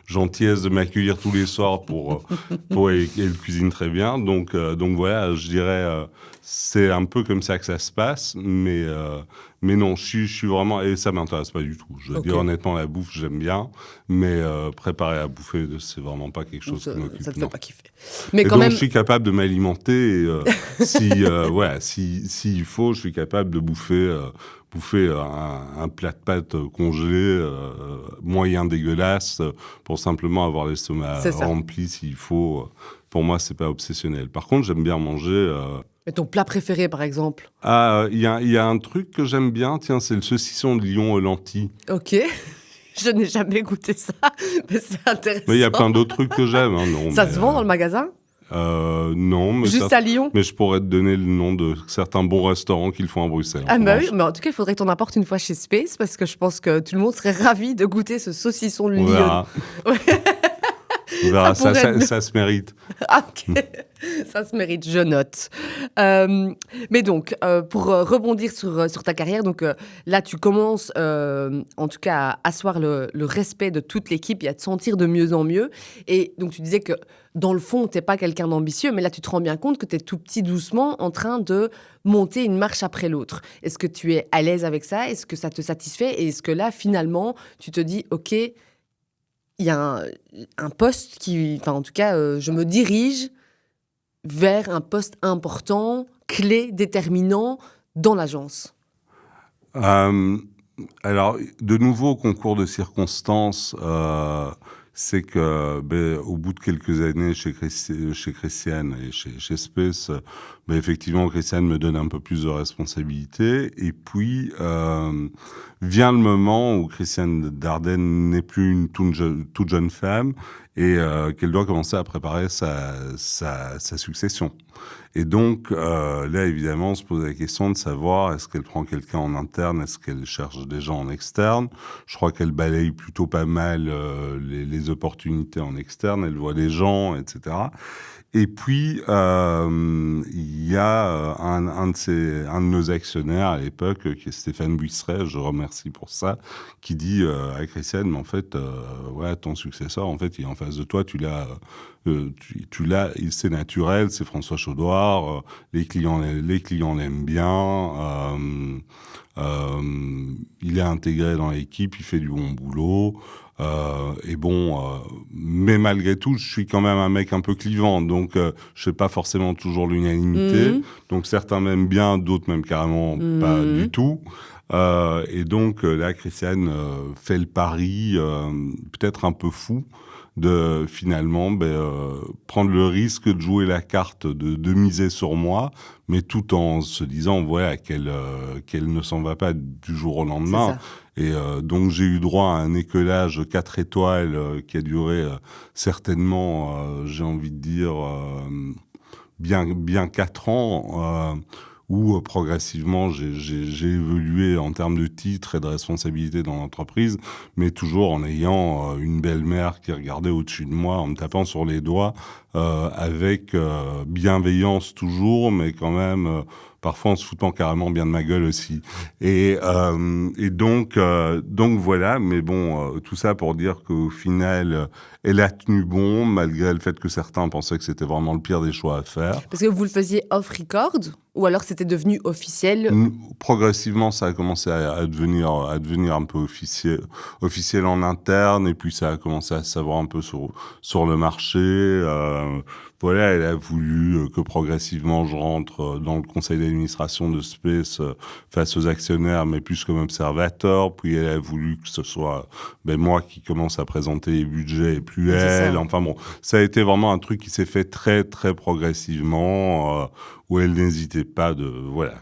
gentillesse de m'accueillir tous les soirs et elle cuisine très bien. Donc voilà, je dirais, c'est un peu comme ça que ça se passe, mais non, je suis vraiment, et ça m'intéresse pas du tout. Je veux dire honnêtement, la bouffe j'aime bien, mais préparer à bouffer, c'est vraiment pas quelque chose qui m'occupe. Ça te fait Non. pas kiffer. Mais Et quand donc, même, je suis capable de m'alimenter. S'il faut, je suis capable de bouffer un plat de pâtes congelé, moyen dégueulasse, pour simplement avoir l'estomac c'est ça. rempli s'il faut. Pour moi, c'est pas obsessionnel. Par contre, j'aime bien manger. Mais ton plat préféré, par exemple? Il y a un truc que j'aime bien, tiens, c'est le saucisson de Lyon aux lentilles. Ok. Je n'ai jamais goûté ça, mais c'est intéressant. Mais il y a plein d'autres trucs que j'aime. Hein, non, Ça se vend dans le magasin? Non, mais Juste à Lyon? Mais je pourrais te donner le nom de certains bons restaurants qu'ils font à Bruxelles. Ah bah oui, mais en tout cas, il faudrait que tu en apportes une fois chez Space, parce que je pense que tout le monde serait ravi de goûter ce saucisson de On Lyon. verra. On verra, Ça pourrait ça se mérite. Ah, ok, ça se mérite, je note. Mais donc, pour rebondir sur ta carrière, donc là, tu commences en tout cas à asseoir le respect de toute l'équipe et à te sentir de mieux en mieux. Et donc, tu disais que dans le fond, tu n'es pas quelqu'un d'ambitieux, mais là, tu te rends bien compte que tu es tout petit, doucement, en train de monter une marche après l'autre. Est-ce que tu es à l'aise avec ça? Est-ce que ça te satisfait? Et est-ce que là, finalement, tu te dis, OK, il y a un poste qui... Enfin, en tout cas, je me dirige vers un poste important, clé, déterminant dans l'agence? Alors, de nouveau, concours de circonstances, c'est que au bout de quelques années chez Christiane et chez Space, effectivement, Christiane me donne un peu plus de responsabilités. Et puis, vient le moment où Christiane Dardenne n'est plus une toute jeune femme et qu'elle doit commencer à préparer sa succession. Et donc, là, évidemment, on se pose la question de savoir est-ce qu'elle prend quelqu'un en interne, est-ce qu'elle cherche des gens en externe. Je crois qu'elle balaye plutôt pas mal les opportunités en externe, elle voit des gens, etc. Et puis, il y a un de nos actionnaires à l'époque, qui est Stéphane Buisseret, je remercie pour ça, qui dit à Christiane, mais en fait, ton successeur, en fait, il est en face de toi, tu l'as, c'est naturel, c'est François Chaudoir, les clients l'aiment bien, il est intégré dans l'équipe, il fait du bon boulot. Mais malgré tout, je suis quand même un mec un peu clivant, donc je fais pas forcément toujours l'unanimité. Donc certains m'aiment bien, d'autres m'aiment carrément pas du tout. Et donc là, Christiane fait le pari, peut-être un peu fou, de finalement prendre le risque de jouer la carte, de miser sur moi, mais tout en se disant qu'elle ne s'en va pas du jour au lendemain. Et donc j'ai eu droit à un écolage 4 étoiles qui a duré certainement, j'ai envie de dire, bien 4 ans, où progressivement j'ai évolué en termes de titres et de responsabilités dans l'entreprise, mais toujours en ayant une belle-mère qui regardait au-dessus de moi, en me tapant sur les doigts, avec bienveillance toujours, mais quand même parfois en se foutant carrément bien de ma gueule aussi. Et donc voilà, mais bon, tout ça pour dire qu'au final, elle a tenu bon, malgré le fait que certains pensaient que c'était vraiment le pire des choix à faire. Parce que vous le faisiez off-record, ou alors c'était devenu officiel? Progressivement, ça a commencé à devenir un peu officiel en interne, et puis ça a commencé à se savoir un peu sur le marché. Voilà, elle a voulu que progressivement je rentre dans le conseil d'administration de Space face aux actionnaires, mais plus comme observateur. Puis elle a voulu que ce soit moi qui commence à présenter les budgets et plus elle. Enfin bon, ça a été vraiment un truc qui s'est fait très très progressivement, où elle n'hésitait pas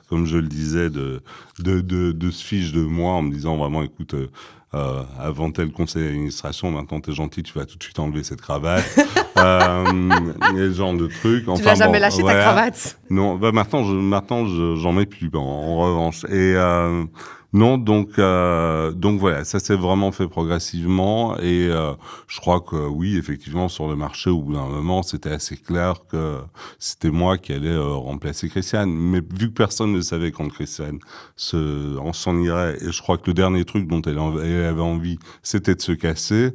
comme je le disais, de se fiche de moi en me disant vraiment, écoute, avant tel conseil d'administration, maintenant t'es gentil, tu vas tout de suite enlever cette cravate. Ce genre de trucs. Tu l'as jamais lâché ta cravate? Non, maintenant j'en mets plus, en revanche. Et Non, donc voilà, ça s'est vraiment fait progressivement et je crois que oui, effectivement, sur le marché, au bout d'un moment, c'était assez clair que c'était moi qui allais remplacer Christiane. Mais vu que personne ne savait quand Christiane on s'en irait, et je crois que le dernier truc dont elle avait envie, c'était de se casser,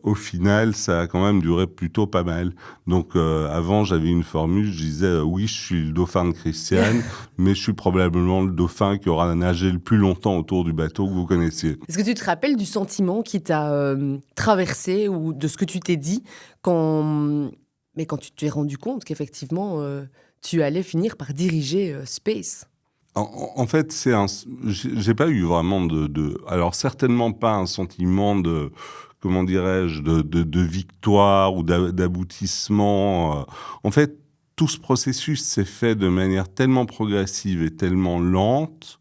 au final, ça a quand même duré plutôt pas mal. Donc avant, j'avais une formule, je disais oui, je suis le dauphin de Christiane, mais je suis probablement le dauphin qui aura nagé le plus longtemps autour du bateau que vous connaissiez. Est-ce que tu te rappelles du sentiment qui t'a traversé ou de ce que tu t'es dit quand tu t'es rendu compte qu'effectivement, tu allais finir par diriger Space? En fait, j'ai pas eu vraiment alors certainement pas un sentiment de, comment dirais-je, de victoire ou d'aboutissement. En fait, tout ce processus s'est fait de manière tellement progressive et tellement lente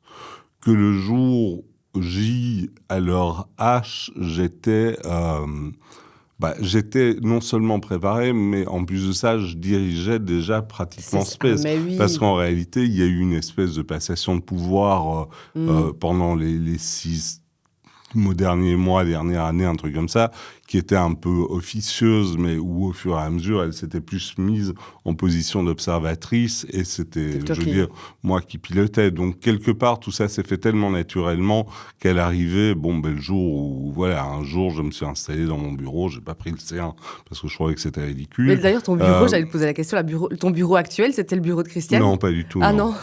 que le jour J à l'heure H, j'étais non seulement préparé, mais en plus de ça, je dirigeais déjà pratiquement Space. Mais oui. Parce qu'en réalité, il y a eu une espèce de passation de pouvoir pendant les 6 derniers mois, dernière année, un truc comme ça, qui était un peu officieuse, mais où au fur et à mesure, elle s'était plus mise en position d'observatrice, et c'était, je veux dire, moi qui pilotais. Donc, quelque part, tout ça s'est fait tellement naturellement qu'elle arrivait, le jour où, voilà, un jour, je me suis installé dans mon bureau, j'ai pas pris le C1, parce que je trouvais que c'était ridicule. Mais d'ailleurs, ton bureau, j'allais te poser la question, ton bureau actuel, c'était le bureau de Christiane? Non, pas du tout. Ah non.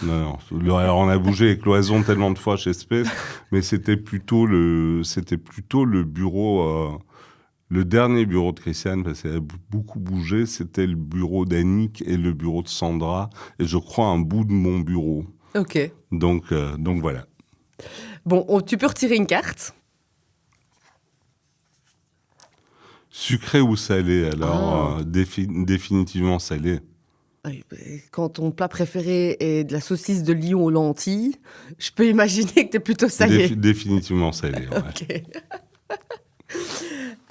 Alors, on a bougé les cloisons tellement de fois chez Space, mais c'était plutôt le bureau, le dernier bureau de Christiane, parce qu'elle a beaucoup bougé, c'était le bureau d'Annick et le bureau de Sandra, et je crois un bout de mon bureau. Ok. Donc voilà. Bon, tu peux retirer une carte. Sucré ou salé, alors définitivement salé. Quand ton plat préféré est de la saucisse de Lyon aux lentilles, je peux imaginer que t'es plutôt salé. Définitivement salé, ouais. Ok.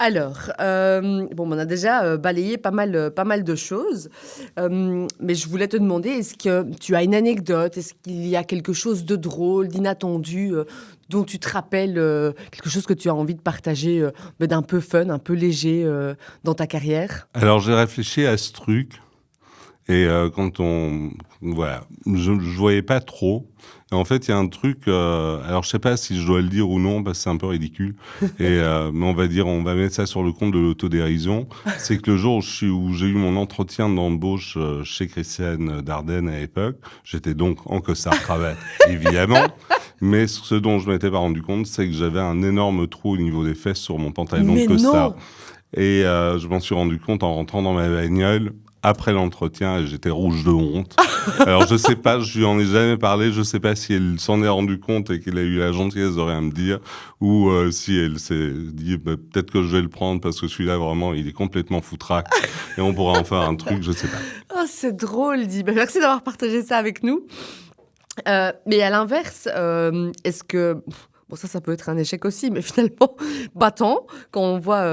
Alors, on a déjà balayé pas mal de choses, mais je voulais te demander, est-ce que tu as une anecdote, est-ce qu'il y a quelque chose de drôle, d'inattendu, dont tu te rappelles, quelque chose que tu as envie de partager, d'un peu fun, un peu léger dans ta carrière? Alors j'ai réfléchi à ce truc, et voilà, je voyais pas trop. Et en fait, il y a un truc, alors je sais pas si je dois le dire ou non, parce que c'est un peu ridicule, mais on va mettre ça sur le compte de l'autodérision. C'est que le jour où j'ai eu mon entretien d'embauche chez Christiane Dardenne à l'époque, j'étais donc en costard-cravate, évidemment, mais ce dont je m'étais pas rendu compte, c'est que j'avais un énorme trou au niveau des fesses sur mon pantalon de costard. Et je m'en suis rendu compte en rentrant dans ma bagnole, après l'entretien, et j'étais rouge de honte. Alors je sais pas, je lui en ai jamais parlé, je sais pas si elle s'en est rendu compte et qu'elle a eu la gentillesse de rien me dire, ou si elle s'est dit peut-être que je vais le prendre parce que celui-là vraiment il est complètement foutraque et on pourra en faire un truc, je sais pas. Oh, c'est drôle, dit. Merci d'avoir partagé ça avec nous. Mais à l'inverse, est-ce que... Bon, ça peut être un échec aussi, mais finalement, pas tant, quand on voit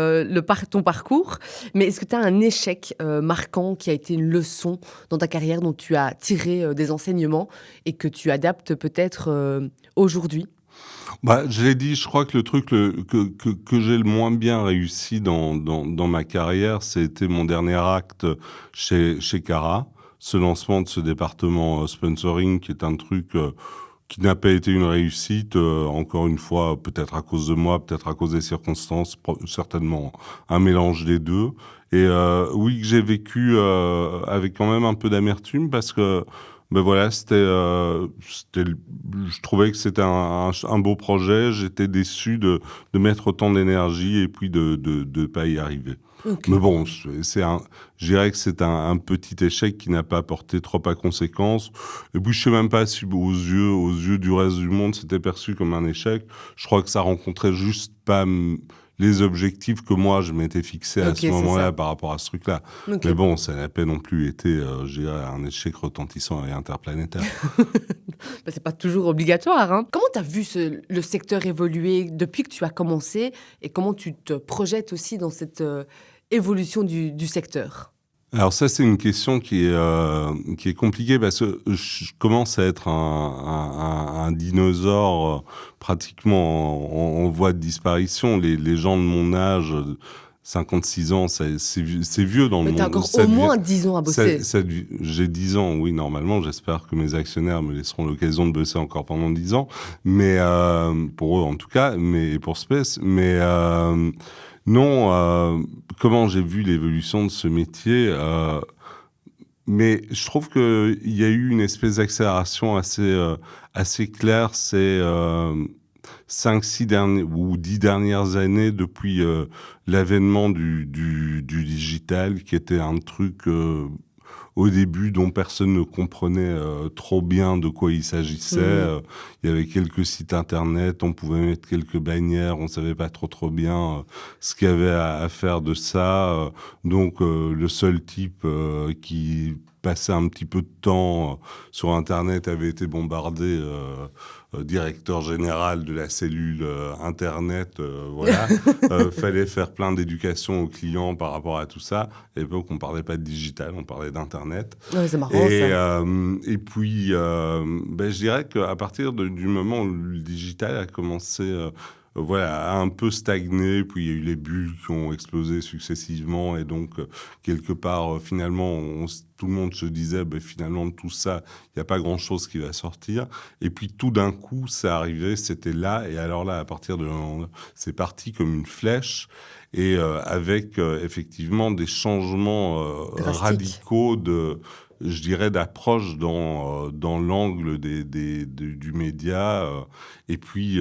ton parcours. Mais est-ce que tu as un échec marquant qui a été une leçon dans ta carrière dont tu as tiré des enseignements et que tu adaptes peut-être aujourd'hui? Je l'ai dit, je crois que le truc que j'ai le moins bien réussi dans ma carrière, c'était mon dernier acte chez Cara, ce lancement de ce département sponsoring, qui est un truc... qui n'a pas été une réussite, encore une fois, peut-être à cause de moi, peut-être à cause des circonstances, certainement un mélange des deux. Et oui, que j'ai vécu avec quand même un peu d'amertume, parce que je trouvais que c'était un beau projet. J'étais déçu de mettre autant d'énergie et puis de pas y arriver. Okay. Mais bon, je dirais que c'est un petit échec qui n'a pas porté trop à conséquence. Et puis, je sais même pas si aux yeux du reste du monde, c'était perçu comme un échec. Je crois que ça rencontrait juste pas les objectifs que moi, je m'étais fixé à ce moment-là par rapport à ce truc-là. Okay. Mais bon, ça n'a pas non plus été, je dirais, un échec retentissant et interplanétaire. C'est pas toujours obligatoire, hein. Comment tu as vu le secteur évoluer depuis que tu as commencé et comment tu te projettes aussi dans cette évolution du secteur? Alors ça, c'est une question qui est compliquée parce que je commence à être un dinosaure pratiquement en voie de disparition. Les gens de mon âge, 56 ans, c'est vieux dans le Mais monde. t'as encore Ça au devient- moins 10 ans à bosser. j'ai 10 ans, oui, normalement. J'espère que mes actionnaires me laisseront l'occasion de bosser encore pendant 10 ans. Mais pour eux, en tout cas, mais pour Space. Mais non, comment j'ai vu l'évolution de ce métier mais je trouve qu'il y a eu une espèce d'accélération assez claire ces 5, 6 dernières ou 10 dernières années depuis l'avènement du digital, qui était un truc au début dont personne ne comprenait trop bien de quoi il s'agissait. Il y avait quelques sites internet, on pouvait mettre quelques bannières, on savait pas trop bien ce qu'il y avait à faire de ça. Donc le seul type qui passait un petit peu de temps sur internet avait été bombardé directeur général de la cellule internet, voilà. Fallait faire plein d'éducation aux clients par rapport à tout ça. À l'époque, on parlait pas de digital, on parlait d'internet. Ouais, c'est marrant ça. Et puis, je dirais qu'à partir du moment où le digital a commencé voilà, à un peu stagner, puis il y a eu les bulles qui ont explosé successivement, et donc, quelque part, finalement, tout le monde se disait, finalement, de tout ça, il n'y a pas grand-chose qui va sortir. Et puis, tout d'un coup, c'est arrivé, c'était là, et alors là, à partir de... c'est parti comme une flèche, et avec, effectivement, des changements Drastique. radicaux je dirais, d'approche dans l'angle du média. Et puis,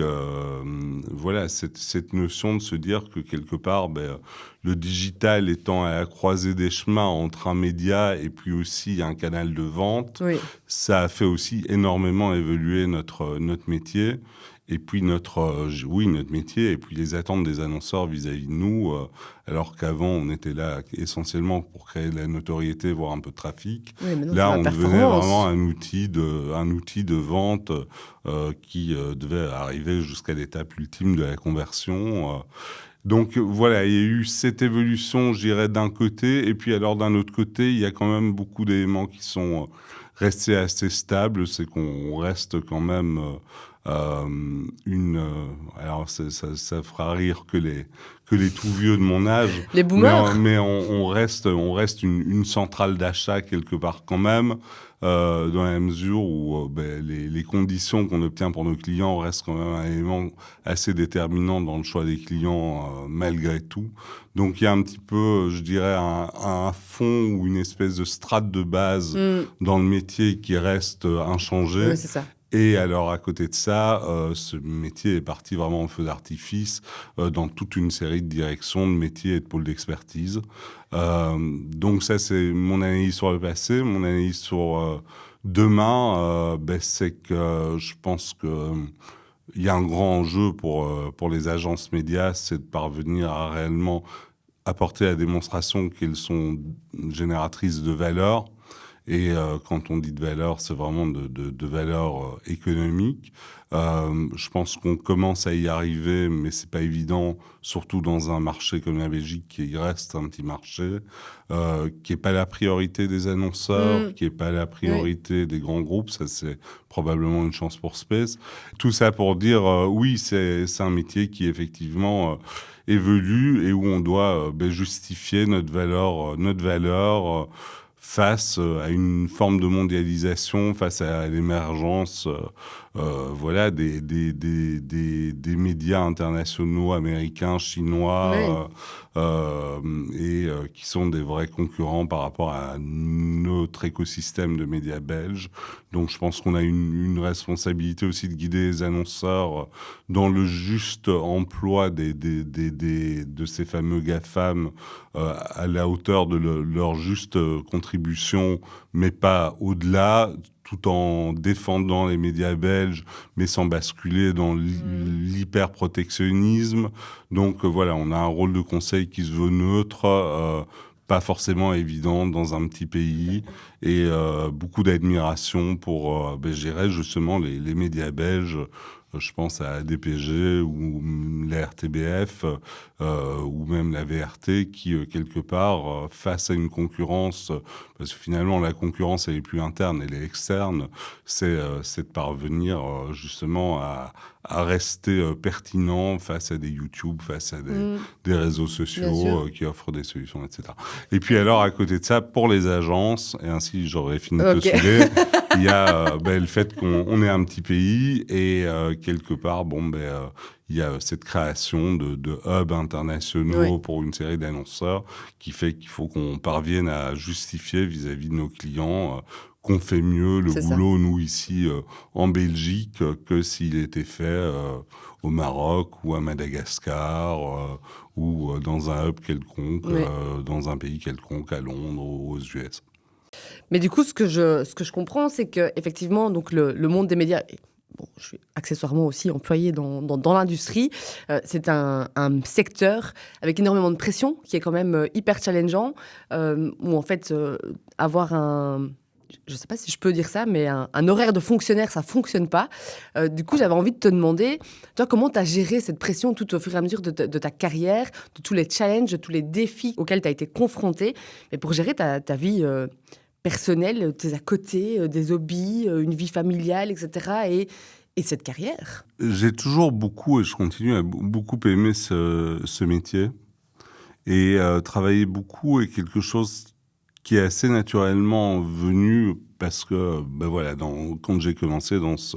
voilà, cette notion de se dire que quelque part, le digital étant à la croisée des chemins entre un média et puis aussi un canal de vente, Oui. ça a fait aussi énormément évoluer notre métier. Et puis notre métier, et puis les attentes des annonceurs vis-à-vis de nous, alors qu'avant on était là essentiellement pour créer de la notoriété, voire un peu de trafic. Oui, mais non, Là, c'est la on devenait performance. vraiment un outil de vente qui devait arriver jusqu'à l'étape ultime de la conversion. Donc voilà, il y a eu cette évolution, je dirais, d'un côté, et puis alors d'un autre côté, il y a quand même beaucoup d'éléments qui sont restés assez stables. C'est qu'on reste quand même alors ça fera rire que les tout vieux de mon âge. Les boomers. Mais on reste une centrale d'achat quelque part quand même, dans la mesure où les conditions qu'on obtient pour nos clients restent quand même un élément assez déterminant dans le choix des clients malgré tout. Donc il y a un petit peu, je dirais, un fond ou une espèce de strate de base dans le métier qui reste inchangé. Oui, c'est ça. Et alors, à côté de ça, ce métier est parti vraiment en feu d'artifice dans toute une série de directions, de métiers et de pôles d'expertise. Donc ça, c'est mon analyse sur le passé. Mon analyse sur demain, c'est que je pense que il y a un grand enjeu pour les agences médias, c'est de parvenir à réellement apporter la démonstration qu'elles sont génératrices de valeur. Et quand on dit de valeur, c'est vraiment de valeur économique. Je pense qu'on commence à y arriver, mais c'est pas évident, surtout dans un marché comme la Belgique, qui reste un petit marché, qui est pas la priorité des annonceurs, qui est pas la priorité des grands groupes. Ça, c'est probablement une chance pour Space. Tout ça pour dire, oui, c'est un métier qui effectivement évolue et où on doit justifier notre valeur face à une forme de mondialisation, face à l'émergence voilà, des médias internationaux, américains, chinois, et qui sont des vrais concurrents par rapport à notre écosystème de médias belges. Donc je pense qu'on a une responsabilité aussi de guider les annonceurs dans le juste emploi de ces fameux GAFAM à la hauteur de leur juste contribution, mais pas au-delà, tout en défendant les médias belges, mais sans basculer dans l'hyper-protectionnisme. Donc voilà, on a un rôle de conseil qui se veut neutre, pas forcément évident dans un petit pays, et beaucoup d'admiration pour, je dirais justement, les médias belges, Je pense à DPG ou la RTBF ou même la VRT qui, quelque part, face à une concurrence, parce que finalement la concurrence elle est plus interne, elle est externe, c'est de parvenir justement à rester pertinent face à des YouTube, face à des réseaux sociaux qui offrent des solutions, etc. Et puis alors, à côté de ça, pour les agences, et ainsi j'aurais fini de te saouler, il y a le fait qu'on est un petit pays et quelque part, il y a cette création de hubs internationaux pour une série d'annonceurs qui fait qu'il faut qu'on parvienne à justifier vis-à-vis de nos clients qu'on fait mieux le boulot, nous, ici, en Belgique, que s'il était fait au Maroc ou à Madagascar ou dans un hub quelconque, dans un pays quelconque, à Londres ou aux US. Mais du coup, ce que je comprends, c'est qu'effectivement, donc le monde des médias... Bon, je suis accessoirement aussi employée dans l'industrie. C'est un secteur avec énormément de pression, qui est quand même hyper challengeant, où en fait, avoir je ne sais pas si je peux dire ça, mais un horaire de fonctionnaire, ça ne fonctionne pas. Du coup, j'avais envie de te demander, toi, comment tu as géré cette pression tout au fur et à mesure de ta carrière, de tous les challenges, de tous les défis auxquels tu as été confronté, mais pour gérer ta vie personnelle, tes à côté, des hobbies, une vie familiale, etc. Et cette carrière. J'ai toujours beaucoup, et je continue à beaucoup aimer ce métier. Et travailler beaucoup est quelque chose qui est assez naturellement venu parce que, quand j'ai commencé dans ce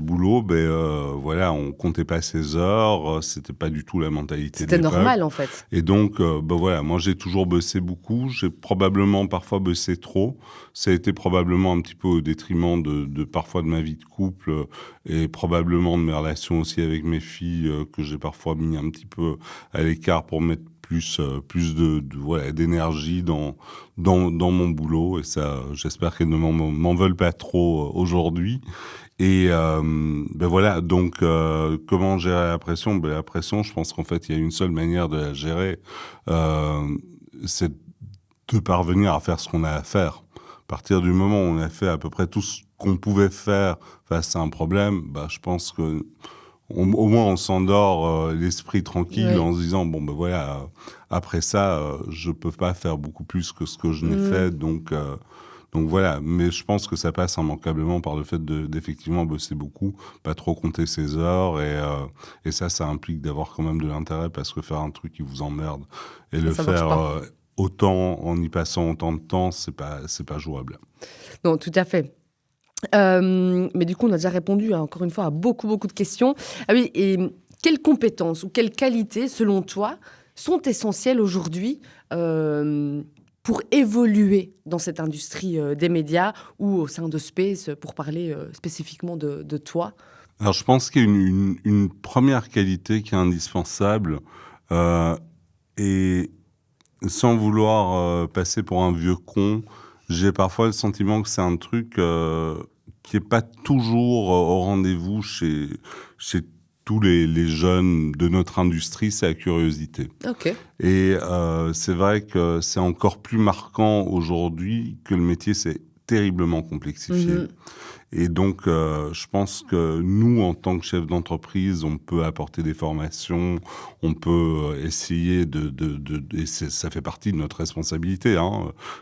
boulot, on comptait pas ses heures, c'était pas du tout la mentalité de l'époque. C'était normal, en fait. Et donc, moi, j'ai toujours bossé beaucoup. J'ai probablement parfois bossé trop. Ça a été probablement un petit peu au détriment parfois de ma vie de couple et probablement de mes relations aussi avec mes filles que j'ai parfois mis un petit peu à l'écart pour mettre plus d'énergie dans mon boulot, et ça, j'espère qu'elles ne m'en veulent pas trop aujourd'hui. Et donc comment gérer la pression ? La pression, je pense qu'en fait il y a une seule manière de la gérer, c'est de parvenir à faire ce qu'on a à faire. À partir du moment où on a fait à peu près tout ce qu'on pouvait faire face à un problème, je pense que au moins on s'endort l'esprit tranquille en se disant après ça je peux pas faire beaucoup plus que ce que je n'ai fait, donc voilà. Mais je pense que ça passe immanquablement par le fait d'effectivement bosser beaucoup, pas trop compter ses heures, et ça implique d'avoir quand même de l'intérêt, parce que faire un truc qui vous emmerde et le faire autant en y passant autant de temps, c'est pas jouable. Non, tout à fait. Mais du coup, on a déjà répondu encore une fois à beaucoup de questions. Ah oui, et quelles compétences ou quelles qualités, selon toi, sont essentielles aujourd'hui pour évoluer dans cette industrie des médias ou au sein de Space, pour parler spécifiquement de toi ? Alors, je pense qu'il y a une première qualité qui est indispensable, et sans vouloir passer pour un vieux con, j'ai parfois le sentiment que c'est un truc qui n'est pas toujours au rendez-vous chez tous les jeunes de notre industrie, c'est la curiosité. Okay. Et c'est vrai que c'est encore plus marquant aujourd'hui que le métier s'est terriblement complexifié. Et donc, je pense que nous, en tant que chef d'entreprise, on peut apporter des formations, on peut essayer et ça fait partie de notre responsabilité,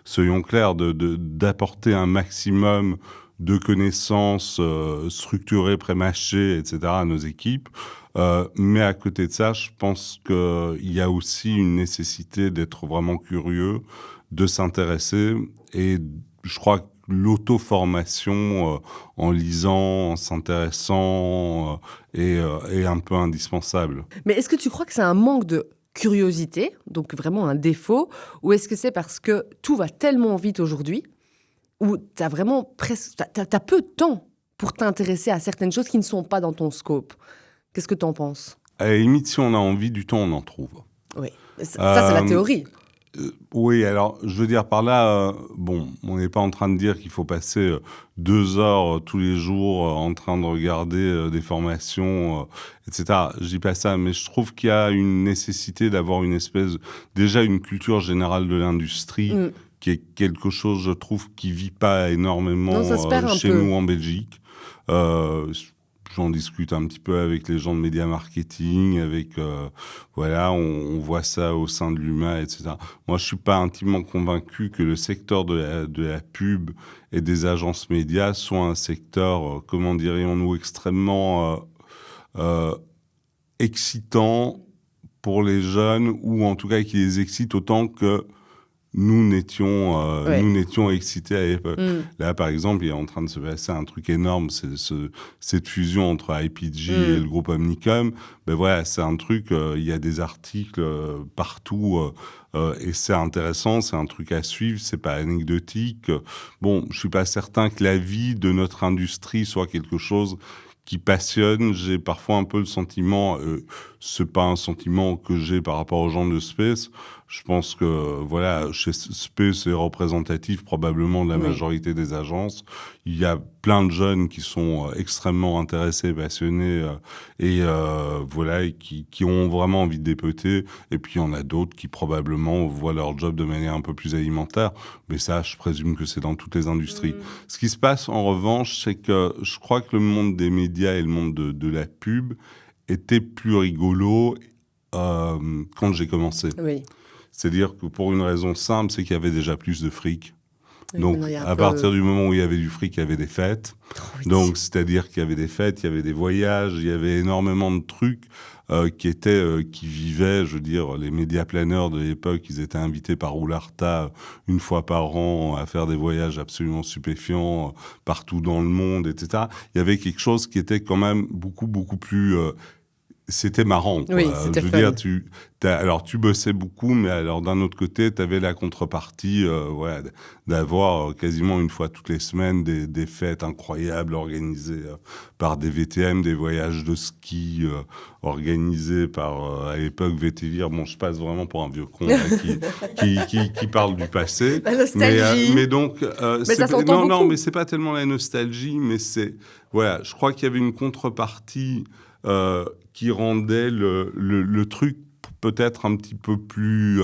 soyons clairs, d'apporter un maximum de connaissances structurées, pré-mâchées, etc. à nos équipes. Mais à côté de ça, je pense qu'il y a aussi une nécessité d'être vraiment curieux, de s'intéresser, et je crois que l'auto-formation en lisant, en s'intéressant est un peu indispensable. Mais est-ce que tu crois que c'est un manque de curiosité, donc vraiment un défaut, ou est-ce que c'est parce que tout va tellement vite aujourd'hui, où tu as vraiment t'as peu de temps pour t'intéresser à certaines choses qui ne sont pas dans ton scope? Qu'est-ce que tu en penses? À la limite, si on a envie du temps, on en trouve. Oui, ça c'est la théorie. Oui, alors je veux dire par là, on n'est pas en train de dire qu'il faut passer 2 heures tous les jours en train de regarder des formations, etc. Je dis pas ça, mais je trouve qu'il y a une nécessité d'avoir déjà une culture générale de l'industrie, qui est quelque chose, je trouve, qui vit pas énormément chez nous en Belgique. j'en discute un petit peu avec les gens de média marketing, on voit ça au sein de l'UMA, etc. Moi, je suis pas intimement convaincu que le secteur de la pub et des agences médias soit un secteur, comment dirions-nous, extrêmement excitant pour les jeunes, ou en tout cas qui les excite autant que nous n'étions excités à l'époque. Là, par exemple, il est en train de se passer un truc énorme, c'est cette fusion entre IPG et le groupe Omnicom. C'est un truc, il y a des articles partout, et c'est intéressant, c'est un truc à suivre, c'est pas anecdotique. Bon, je suis pas certain que la vie de notre industrie soit quelque chose qui passionne. J'ai parfois un peu le sentiment, c'est pas un sentiment que j'ai par rapport aux gens de Space. Je pense que, chez Space, c'est représentatif probablement de la majorité des agences. Il y a plein de jeunes qui sont extrêmement intéressés, passionnés, et qui ont vraiment envie de dépoter. Et puis, il y en a d'autres qui probablement voient leur job de manière un peu plus alimentaire. Mais ça, je présume que c'est dans toutes les industries. Ce qui se passe, en revanche, c'est que je crois que le monde des médias et le monde de la pub était plus rigolo quand j'ai commencé. Oui. C'est-à-dire que pour une raison simple, c'est qu'il y avait déjà plus de fric. Oui, donc, à partir du moment où il y avait du fric, il y avait des fêtes. Donc, c'est-à-dire qu'il y avait des fêtes, il y avait des voyages, il y avait énormément de trucs qui vivaient. Je veux dire, les médias planeurs de l'époque, ils étaient invités par Roularta une fois par an à faire des voyages absolument stupéfiants partout dans le monde, etc. Il y avait quelque chose qui était quand même beaucoup, beaucoup plus... c'était marrant, quoi. Oui, c'était je veux fun. dire, tu bossais beaucoup, mais alors d'un autre côté, tu avais la contrepartie, d'avoir quasiment une fois toutes les semaines des fêtes incroyables organisées par des VTM, des voyages de ski organisés par, à l'époque, VTVIR. Bon, je passe vraiment pour un vieux con là, qui parle du passé. La nostalgie. Mais donc, ça s'entend non, beaucoup. mais c'est pas tellement la nostalgie, mais c'est, je crois qu'il y avait une contrepartie qui rendait le truc peut-être un petit peu plus...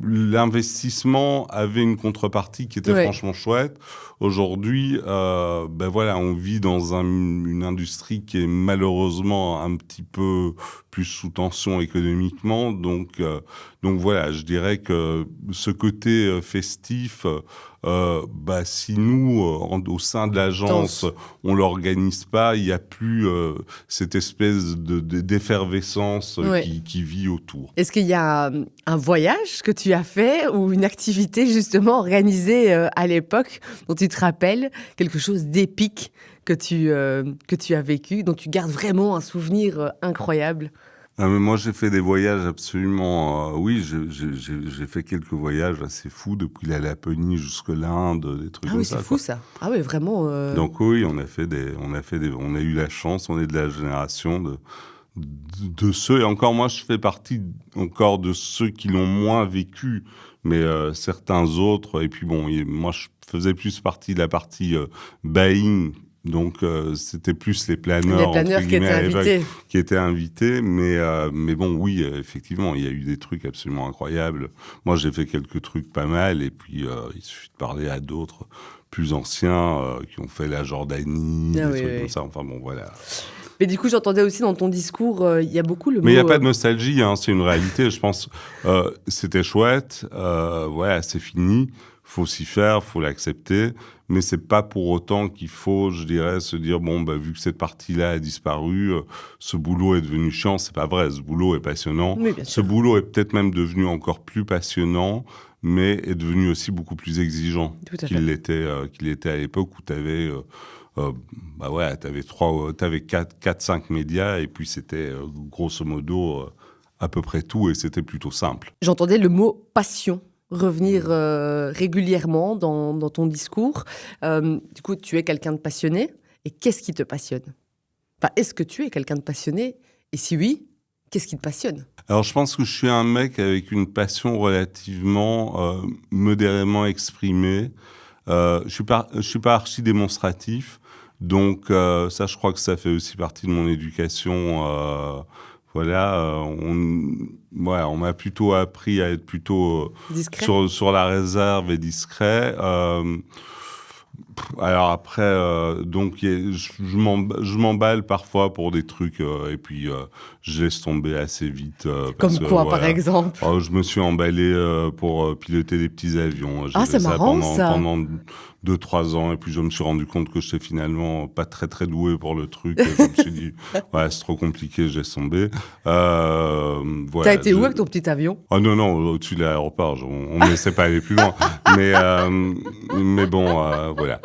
l'investissement avait une contrepartie qui était franchement chouette. Aujourd'hui, on vit dans une industrie qui est malheureusement un petit peu plus sous tension économiquement. Donc je dirais que ce côté festif... si nous, au sein de l'agence, on l'organise pas, il y a plus cette espèce d'effervescence qui vit autour. Est-ce qu'il y a un voyage que tu as fait ou une activité justement organisée à l'époque dont tu te rappelles, quelque chose d'épique que tu as vécu, dont tu gardes vraiment un souvenir incroyable? Ah, mais moi, j'ai fait des voyages absolument... j'ai fait quelques voyages assez fous, depuis la Laponie jusque l'Inde, des trucs comme ça. Ah oui, c'est fou ça. Ah oui, vraiment. Donc oui, on a eu la chance, on est de la génération de ceux, et encore moi, je fais partie encore de ceux qui l'ont moins vécu, mais certains autres, et puis bon, moi, je faisais plus partie de la partie buying. Donc, c'était plus les planeurs qui étaient invités. Mais bon, oui, effectivement, il y a eu des trucs absolument incroyables. Moi, j'ai fait quelques trucs pas mal. Et puis, il suffit de parler à d'autres plus anciens qui ont fait la Jordanie, des trucs comme ça. Enfin bon, voilà. Mais du coup, j'entendais aussi dans ton discours, il y a beaucoup le mot... Mais il n'y a pas de nostalgie, c'est une réalité. Je pense c'était chouette. C'est fini. Faut s'y faire, faut l'accepter. Mais c'est pas pour autant qu'il faut, je dirais, se dire vu que cette partie-là a disparu, ce boulot est devenu chiant. C'est pas vrai. Ce boulot est passionnant. Oui, bien sûr. Ce boulot est peut-être même devenu encore plus passionnant, mais est devenu aussi beaucoup plus exigeant qu'il l'était à l'époque où t'avais t'avais 4-5 médias et puis c'était grosso modo à peu près tout et c'était plutôt simple. J'entendais le mot passion revenir régulièrement dans ton discours. Du coup, tu es quelqu'un de passionné. Et qu'est-ce qui te passionne ? Enfin, est-ce que tu es quelqu'un de passionné ? Et si oui, qu'est-ce qui te passionne ? Alors, je pense que je suis un mec avec une passion relativement modérément exprimée. Je suis pas archi démonstratif. Donc, ça, je crois que ça fait aussi partie de mon éducation. On m'a plutôt appris à être plutôt discret. sur la réserve et discret. Alors après, donc je m'emballe parfois pour des trucs et puis je laisse tomber assez vite. Comme Parce que, quoi, par voilà. exemple? Je me suis emballé pour piloter des petits avions. J'ai Ah, fait c'est ça marrant, ça. pendant 2-3 ans et puis je me suis rendu compte que j'étais finalement pas très très doué pour le truc. Et je me suis dit, ouais, c'est trop compliqué, je laisse tomber. Voilà, T'as été où avec ton petit avion? Oh non, au-dessus de l'aéroport, on ne laissait pas aller plus loin. Mais bon, voilà.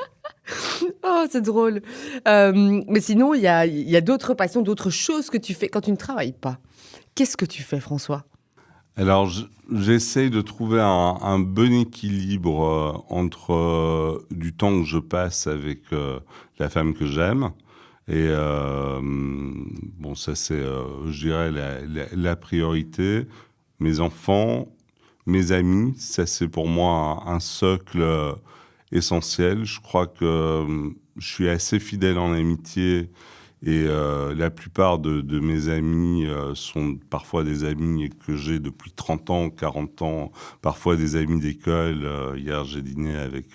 Oh, c'est drôle. Mais sinon, il y a d'autres passions, d'autres choses que tu fais quand tu ne travailles pas. Qu'est-ce que tu fais, François? Alors, j'essaye de trouver un bon équilibre entre du temps que je passe avec la femme que j'aime. Et bon, ça c'est, je dirais, la priorité. Mes enfants, mes amis, ça c'est pour moi un socle essentiel. Je crois que je suis assez fidèle en amitié et la plupart de mes amis sont parfois des amis que j'ai depuis 30 ans, 40 ans, parfois des amis d'école. Hier, j'ai dîné avec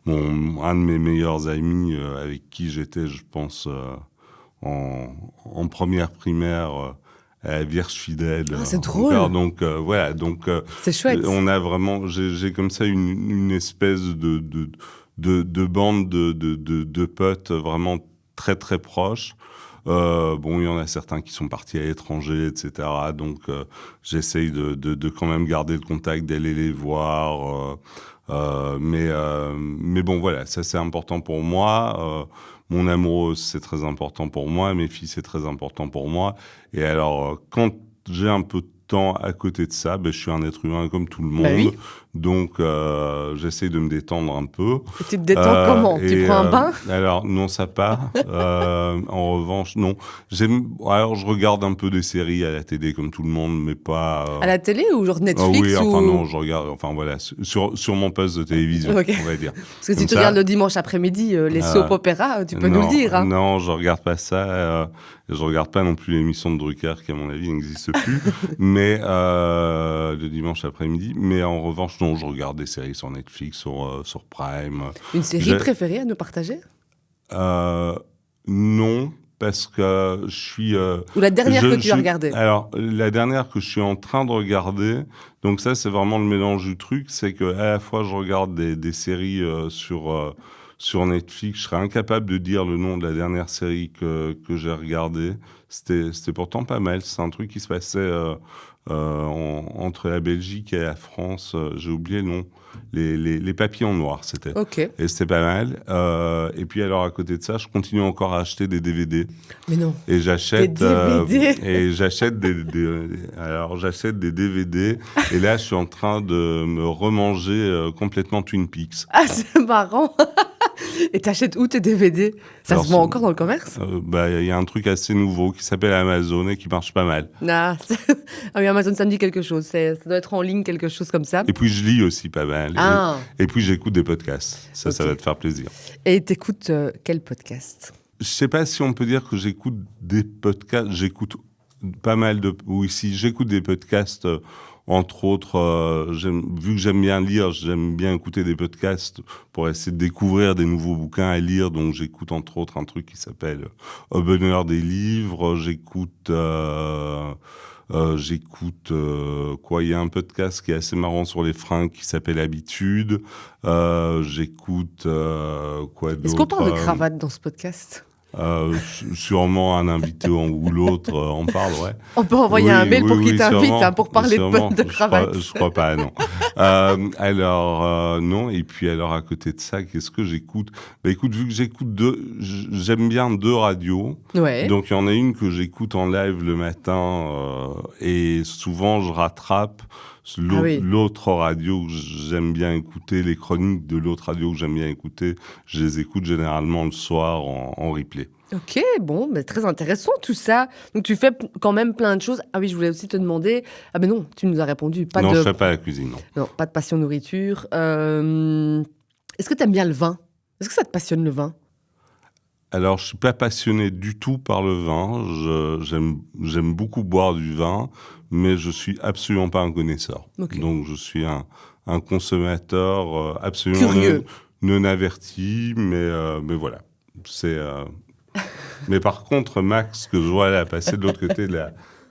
un de mes meilleurs amis avec qui j'étais, je pense, en première primaire à Vierge-Fidèle. Ah, c'est drôle. Encore. Donc voilà, donc C'est chouette. on a vraiment, j'ai comme ça une espèce de bande de potes vraiment très très proches. Bon, il y en a certains qui sont partis à l'étranger, etc. Donc, j'essaye de quand même garder le contact, d'aller les voir. Mais bon, voilà, ça c'est important pour moi. Mon amoureuse, c'est très important pour moi. Mes filles, c'est très important pour moi. Et alors, quand j'ai un peu de temps à côté de ça, je suis un être humain comme tout le monde. Bah oui. Donc, j'essaie de me détendre un peu. Et tu te détends comment? Tu prends un bain? Alors, non, ça pas. En revanche, non. Alors, je regarde un peu des séries à la télé comme tout le monde, mais pas... À la télé ou genre Netflix oui, ou... enfin non, je regarde, enfin voilà, sur mon poste de télévision, Ok. on va dire. Parce que si Comme tu ça. regardes le dimanche après-midi les soap opéras, tu peux nous le dire. Hein. Non, je regarde pas ça. Je regarde pas non plus l'émission de Drucker qui, à mon avis, n'existe plus. Mais le dimanche après-midi. Mais en revanche, non, je regarde des séries sur Netflix, sur Prime. Une série préférée à nous partager? Non, parce que je suis... Ou la dernière que tu as regardée? Alors, la dernière que je suis en train de regarder, donc ça, c'est vraiment le mélange du truc, c'est qu'à la fois, je regarde des séries sur Netflix. Je serais incapable de dire le nom de la dernière série que j'ai regardée. C'était pourtant pas mal. C'est un truc qui se passait entre la Belgique et la France. J'ai oublié le nom. Les papillons noirs, c'était. Ok. Et c'était pas mal. Et puis alors, à côté de ça, je continue encore à acheter des DVD. Mais non. Et j'achète Des DVD. et j'achète alors j'achète des DVD et là je suis en train de me remanger complètement Twin Peaks. Ah, c'est marrant. Et t'achètes où tes DVD? Ça Alors, se vend encore dans le commerce? Il y a un truc assez nouveau qui s'appelle Amazon et qui marche pas mal. Ah, ah oui, Amazon, ça me dit quelque chose. Ça doit être en ligne, quelque chose comme ça. Et puis je lis aussi pas mal. Ah. Et puis j'écoute des podcasts. Ça va te faire plaisir. Et t'écoutes quel podcast? Je sais pas si on peut dire que j'écoute des podcasts. J'écoute pas mal de... Oui, si, j'écoute des podcasts... Entre autres, vu que j'aime bien lire, j'aime bien écouter des podcasts pour essayer de découvrir des nouveaux bouquins à lire. Donc, j'écoute entre autres un truc qui s'appelle Au bonheur des livres. J'écoute quoi? Il y a un podcast qui est assez marrant sur les fringues qui s'appelle Habitude. J'écoute quoi d'autre? Est-ce qu'on parle de cravate dans ce podcast? Sûrement un invité ou l'autre en parle, ouais. On peut envoyer un mail pour qu'il t'invite pour parler sûrement. de cravate. Je crois pas, non. Alors, non. Et puis, alors, à côté de ça, qu'est-ce que j'écoute? Écoute, vu que j'aime bien 2 radios. Ouais. Donc, il y en a une que j'écoute en live le matin et souvent, je rattrape l'autre radio que j'aime bien écouter, les chroniques de l'autre radio que j'aime bien écouter, je les écoute généralement le soir en replay. Ok, bon, mais très intéressant tout ça. Donc tu fais quand même plein de choses. Ah oui, je voulais aussi te demander... Ah ben non, tu nous as répondu. Non, je fais pas la cuisine, non. Non, pas de passion nourriture. Est-ce que tu aimes bien le vin? Est-ce que ça te passionne le vin? Alors, je suis pas passionné du tout par le vin. J'aime beaucoup boire du vin, mais je suis absolument pas un connaisseur. Okay. Donc, je suis un consommateur absolument curieux. non averti, mais voilà. Mais par contre, Max, que je vois là passer de l'autre côté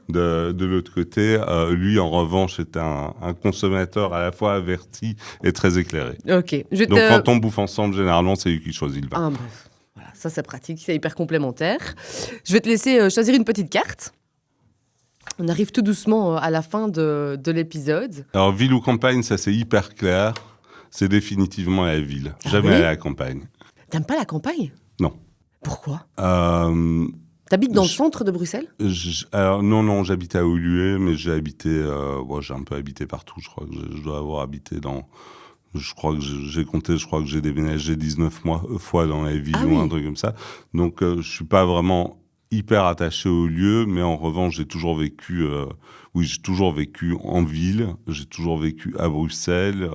de l'autre côté, lui, en revanche, est un consommateur à la fois averti et très éclairé. Ok. Donc, quand on bouffe ensemble, généralement, c'est lui qui choisit le vin. Ah, bref. Voilà, ça, c'est pratique, c'est hyper complémentaire. Je vais te laisser choisir une petite carte. On arrive tout doucement à la fin de l'épisode. Alors, ville ou campagne, ça, c'est hyper clair. C'est définitivement la ville. Ah Jamais oui à la campagne. T'aimes pas la campagne? Non. Pourquoi? T'habites dans le centre de Bruxelles? Alors non, j'habite à Woluwe, mais j'ai un peu habité partout. Je crois que je dois avoir habité je crois que j'ai compté, je crois que j'ai déménagé 19 fois dans la ville ou un truc comme ça. Donc je suis pas vraiment hyper attaché au lieu, mais en revanche, j'ai toujours vécu en ville, j'ai toujours vécu à Bruxelles,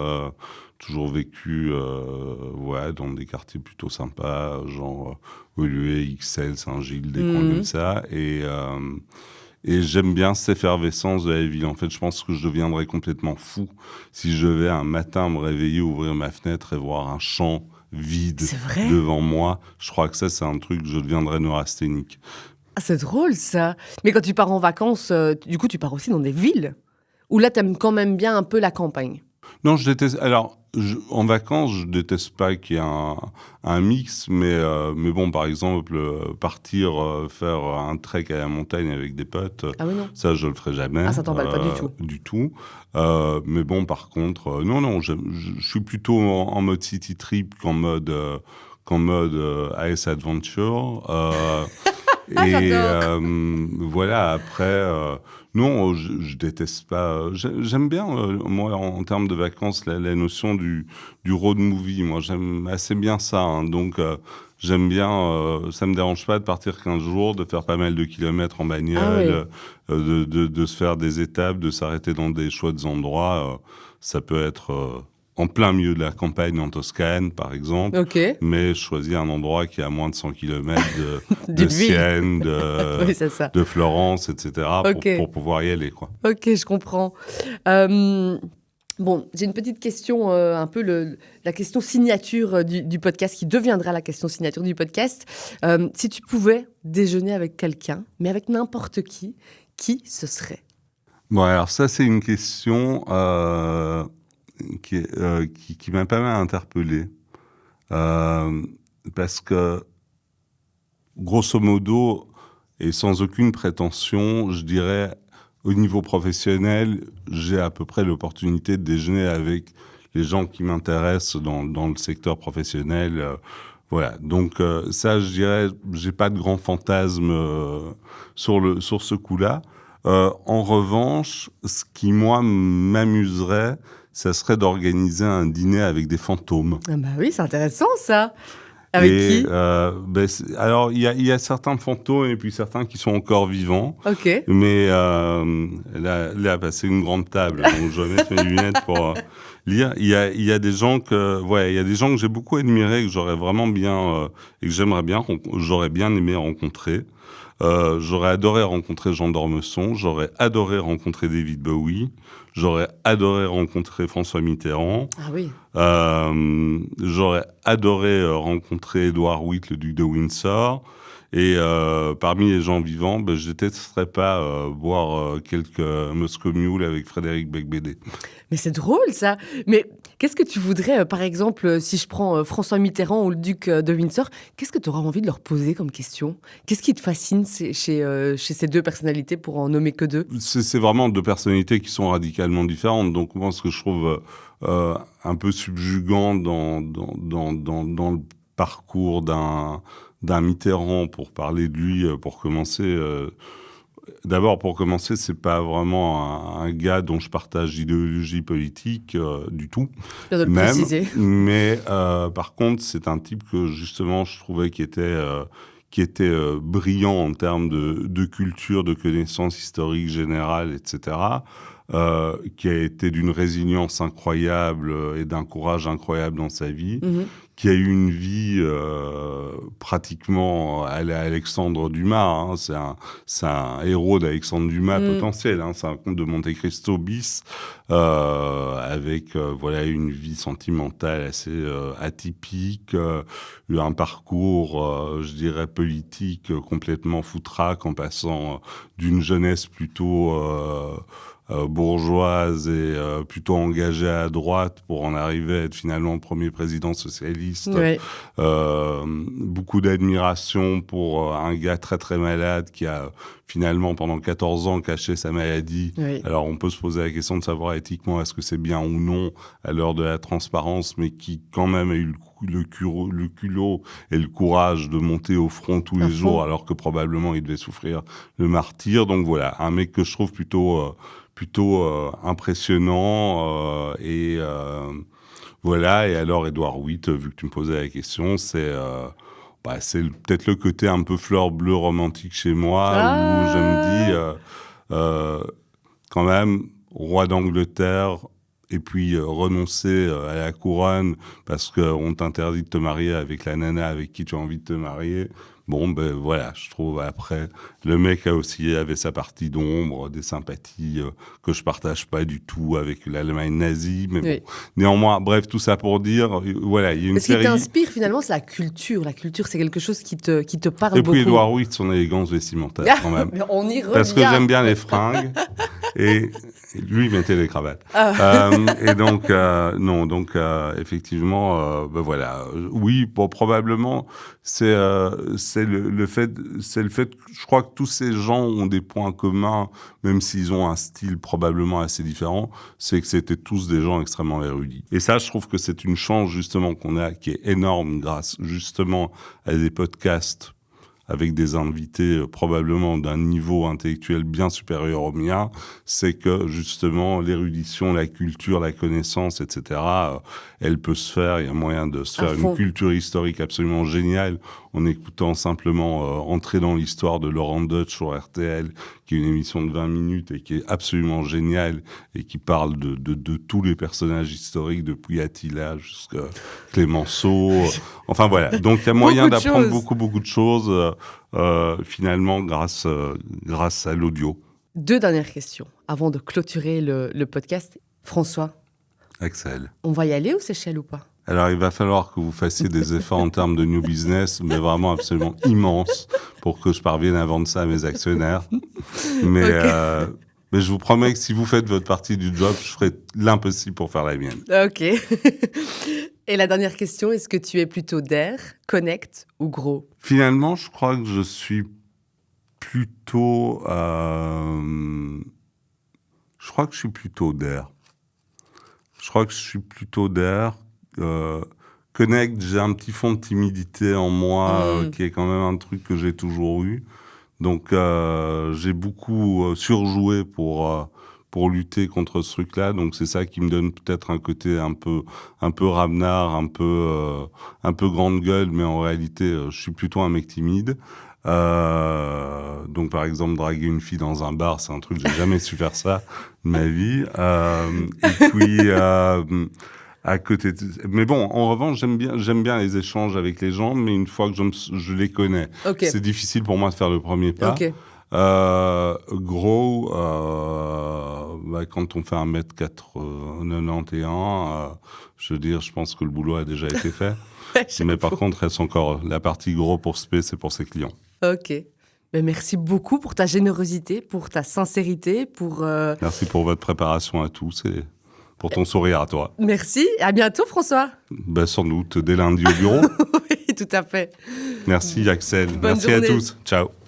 toujours vécu dans des quartiers plutôt sympas, genre Woluwe, XL, Saint-Gilles, des coins comme ça. Et j'aime bien cette effervescence de la ville. En fait, je pense que je deviendrais complètement fou si je devais un matin me réveiller, ouvrir ma fenêtre et voir un champ vide devant moi. Je crois que ça, c'est un truc, je deviendrais neurasthénique. Ah, c'est drôle, ça. Mais quand tu pars en vacances, du coup, tu pars aussi dans des villes? Ou là, t'aimes quand même bien un peu la campagne? Non, je déteste... Alors, en vacances, je déteste pas qu'il y ait un mix, mais bon, par exemple, partir faire un trek à la montagne avec des potes, ça, je le ferai jamais. Ah, ça t'emballe pas du tout? Du tout. Mais bon, par contre, non, je suis plutôt en mode city trip qu'en mode Ice Adventure. Et voilà, après, non, je déteste pas. J'aime bien, moi, en termes de vacances, la notion du road movie. Moi, j'aime assez bien ça. Hein, donc, j'aime bien, ça me dérange pas de partir 15 jours, de faire pas mal de kilomètres en bagnole, de se faire des étapes, de s'arrêter dans des chouettes endroits. Ça peut être... en plein milieu de la campagne en Toscane, par exemple. Mais je choisis un endroit qui est à moins de 100 km de Sienne, de Florence, etc. Pour pouvoir y aller, quoi. Ok, je comprends. Bon, j'ai une petite question, un peu la question signature du podcast, qui deviendra la question signature du podcast. Si tu pouvais déjeuner avec quelqu'un, mais avec n'importe qui ce serait? Bon, alors ça, c'est une question... qui m'a pas mal interpellé. Parce que, grosso modo, et sans aucune prétention, je dirais, au niveau professionnel, j'ai à peu près l'opportunité de déjeuner avec les gens qui m'intéressent dans le secteur professionnel. Voilà. Donc, ça, je dirais, j'ai pas de grands fantasmes sur ce coup-là. En revanche, ce qui, moi, m'amuserait, ça serait d'organiser un dîner avec des fantômes. Ah bah oui, c'est intéressant, ça. Avec qui? Alors, il y a certains fantômes et puis certains qui sont encore vivants. Ok. Mais là, c'est une grande table, donc je vais mettre mes lunettes pour lire. Il y a des gens que j'ai beaucoup admirés, que j'aurais vraiment bien et que j'aurais bien aimé rencontrer. J'aurais adoré rencontrer Jean d'Ormesson, j'aurais adoré rencontrer David Bowie, j'aurais adoré rencontrer François Mitterrand. Ah oui. J'aurais adoré rencontrer Édouard VIII, le duc de Windsor. Et parmi les gens vivants, je détesterais pas boire quelques Moscow Mule avec Frédéric Becbédé. Mais c'est drôle, ça. Mais qu'est-ce que tu voudrais, par exemple, si je prends François Mitterrand ou le duc de Windsor, qu'est-ce que tu auras envie de leur poser comme question? Qu'est-ce qui te fascine chez ces deux personnalités, pour en nommer que deux? C'est vraiment deux personnalités qui sont radicalement différentes. Donc moi, ce que je trouve un peu subjugant dans le parcours d'un Mitterrand, pour parler de lui, pour commencer... D'abord, pour commencer, c'est pas vraiment un gars dont je partage l'idéologie politique du tout. Bien de le préciser. Mais par contre, c'est un type que justement je trouvais qui était brillant en termes de culture, de connaissances historiques générales, etc. Qui a été d'une résilience incroyable et d'un courage incroyable dans sa vie, qui a eu une vie pratiquement à Alexandre Dumas. Hein. C'est un héros d'Alexandre Dumas potentiel. Hein. C'est un conte de Monte Cristo bis avec voilà une vie sentimentale assez atypique, un parcours, je dirais, politique complètement foutraque en passant d'une jeunesse plutôt bourgeoise et plutôt engagée à droite pour en arriver à être finalement premier président socialiste. Ouais. Beaucoup d'admiration pour un gars très très malade qui a finalement pendant 14 ans caché sa maladie. Oui. Alors on peut se poser la question de savoir éthiquement est-ce que c'est bien ou non à l'heure de la transparence, mais qui quand même a eu le culot et le courage de monter au front tous les jours alors que probablement il devait souffrir le martyre. Donc voilà, un mec que je trouve plutôt impressionnant et voilà. Et alors Édouard VIII, vu que tu me posais la question, c'est peut-être le côté un peu fleur bleue romantique chez moi où je me dis quand même roi d'Angleterre et puis renoncer à la couronne parce qu'on t'interdit de te marier avec la nana avec qui tu as envie de te marier. Bon, ben voilà, je trouve après, le mec avait sa partie d'ombre, des sympathies que je partage pas du tout avec l'Allemagne nazie, mais bon, néanmoins, bref, tout ça pour dire, voilà, il y a une série... Ce qui t'inspire finalement, c'est la culture. La culture, c'est quelque chose qui te parle beaucoup. Et puis Édouard VIII, son élégance vestimentaire quand même. On y revient. Parce que j'aime bien les fringues, et lui, il mettait les cravates. Et donc, effectivement, ben voilà, oui, bon, probablement, c'est le fait, je crois que tous ces gens ont des points communs, même s'ils ont un style probablement assez différent, c'est que c'était tous des gens extrêmement érudits. Et ça, je trouve que c'est une chance justement qu'on a, qui est énorme grâce justement à des podcasts avec des invités probablement d'un niveau intellectuel bien supérieur au mien, c'est que justement l'érudition, la culture, la connaissance, etc., elle peut se faire, il y a moyen de se faire une culture historique absolument géniale en écoutant simplement Entrer dans l'histoire de Laurent Deutsch sur RTL, qui est une émission de 20 minutes et qui est absolument géniale et qui parle de tous les personnages historiques depuis Attila jusqu'à Clémenceau. Enfin voilà, donc il y a moyen d'apprendre beaucoup de choses finalement grâce à l'audio. 2 dernières questions avant de clôturer le podcast. François. Axel. On va y aller aux Seychelles ou pas ? Alors, il va falloir que vous fassiez des efforts en termes de new business, mais vraiment absolument immenses pour que je parvienne à vendre ça à mes actionnaires. Mais, mais je vous promets que si vous faites votre partie du job, je ferai l'impossible pour faire la mienne. Ok. Et la dernière question, est-ce que tu es plutôt DARE, Connect ou Gros ? Finalement, je crois que je suis plutôt... Je crois que je suis plutôt DARE. Connect, j'ai un petit fond de timidité en moi qui est quand même un truc que j'ai toujours eu. Donc, j'ai beaucoup surjoué pour lutter contre ce truc-là. Donc, c'est ça qui me donne peut-être un côté un peu rabenard, un peu grande gueule, mais en réalité, je suis plutôt un mec timide. Donc, par exemple, draguer une fille dans un bar, c'est un truc, j'ai jamais su faire ça de ma vie. Et puis, à côté mais bon, en revanche, j'aime bien les échanges avec les gens, mais une fois que je les connais, c'est difficile pour moi de faire le premier pas. Gros, quand on fait 1m91, je veux dire, je pense que le boulot a déjà été fait. Mais par contre, reste encore la partie gros pour Spé, c'est pour ses clients. Ok. Mais merci beaucoup pour ta générosité, pour ta sincérité, Merci pour votre préparation à tous et pour ton sourire à toi. Merci. À bientôt, François. Sans doute, dès lundi au bureau. Oui, tout à fait. Merci, Axel. Bonne Merci journée. à tous. Ciao.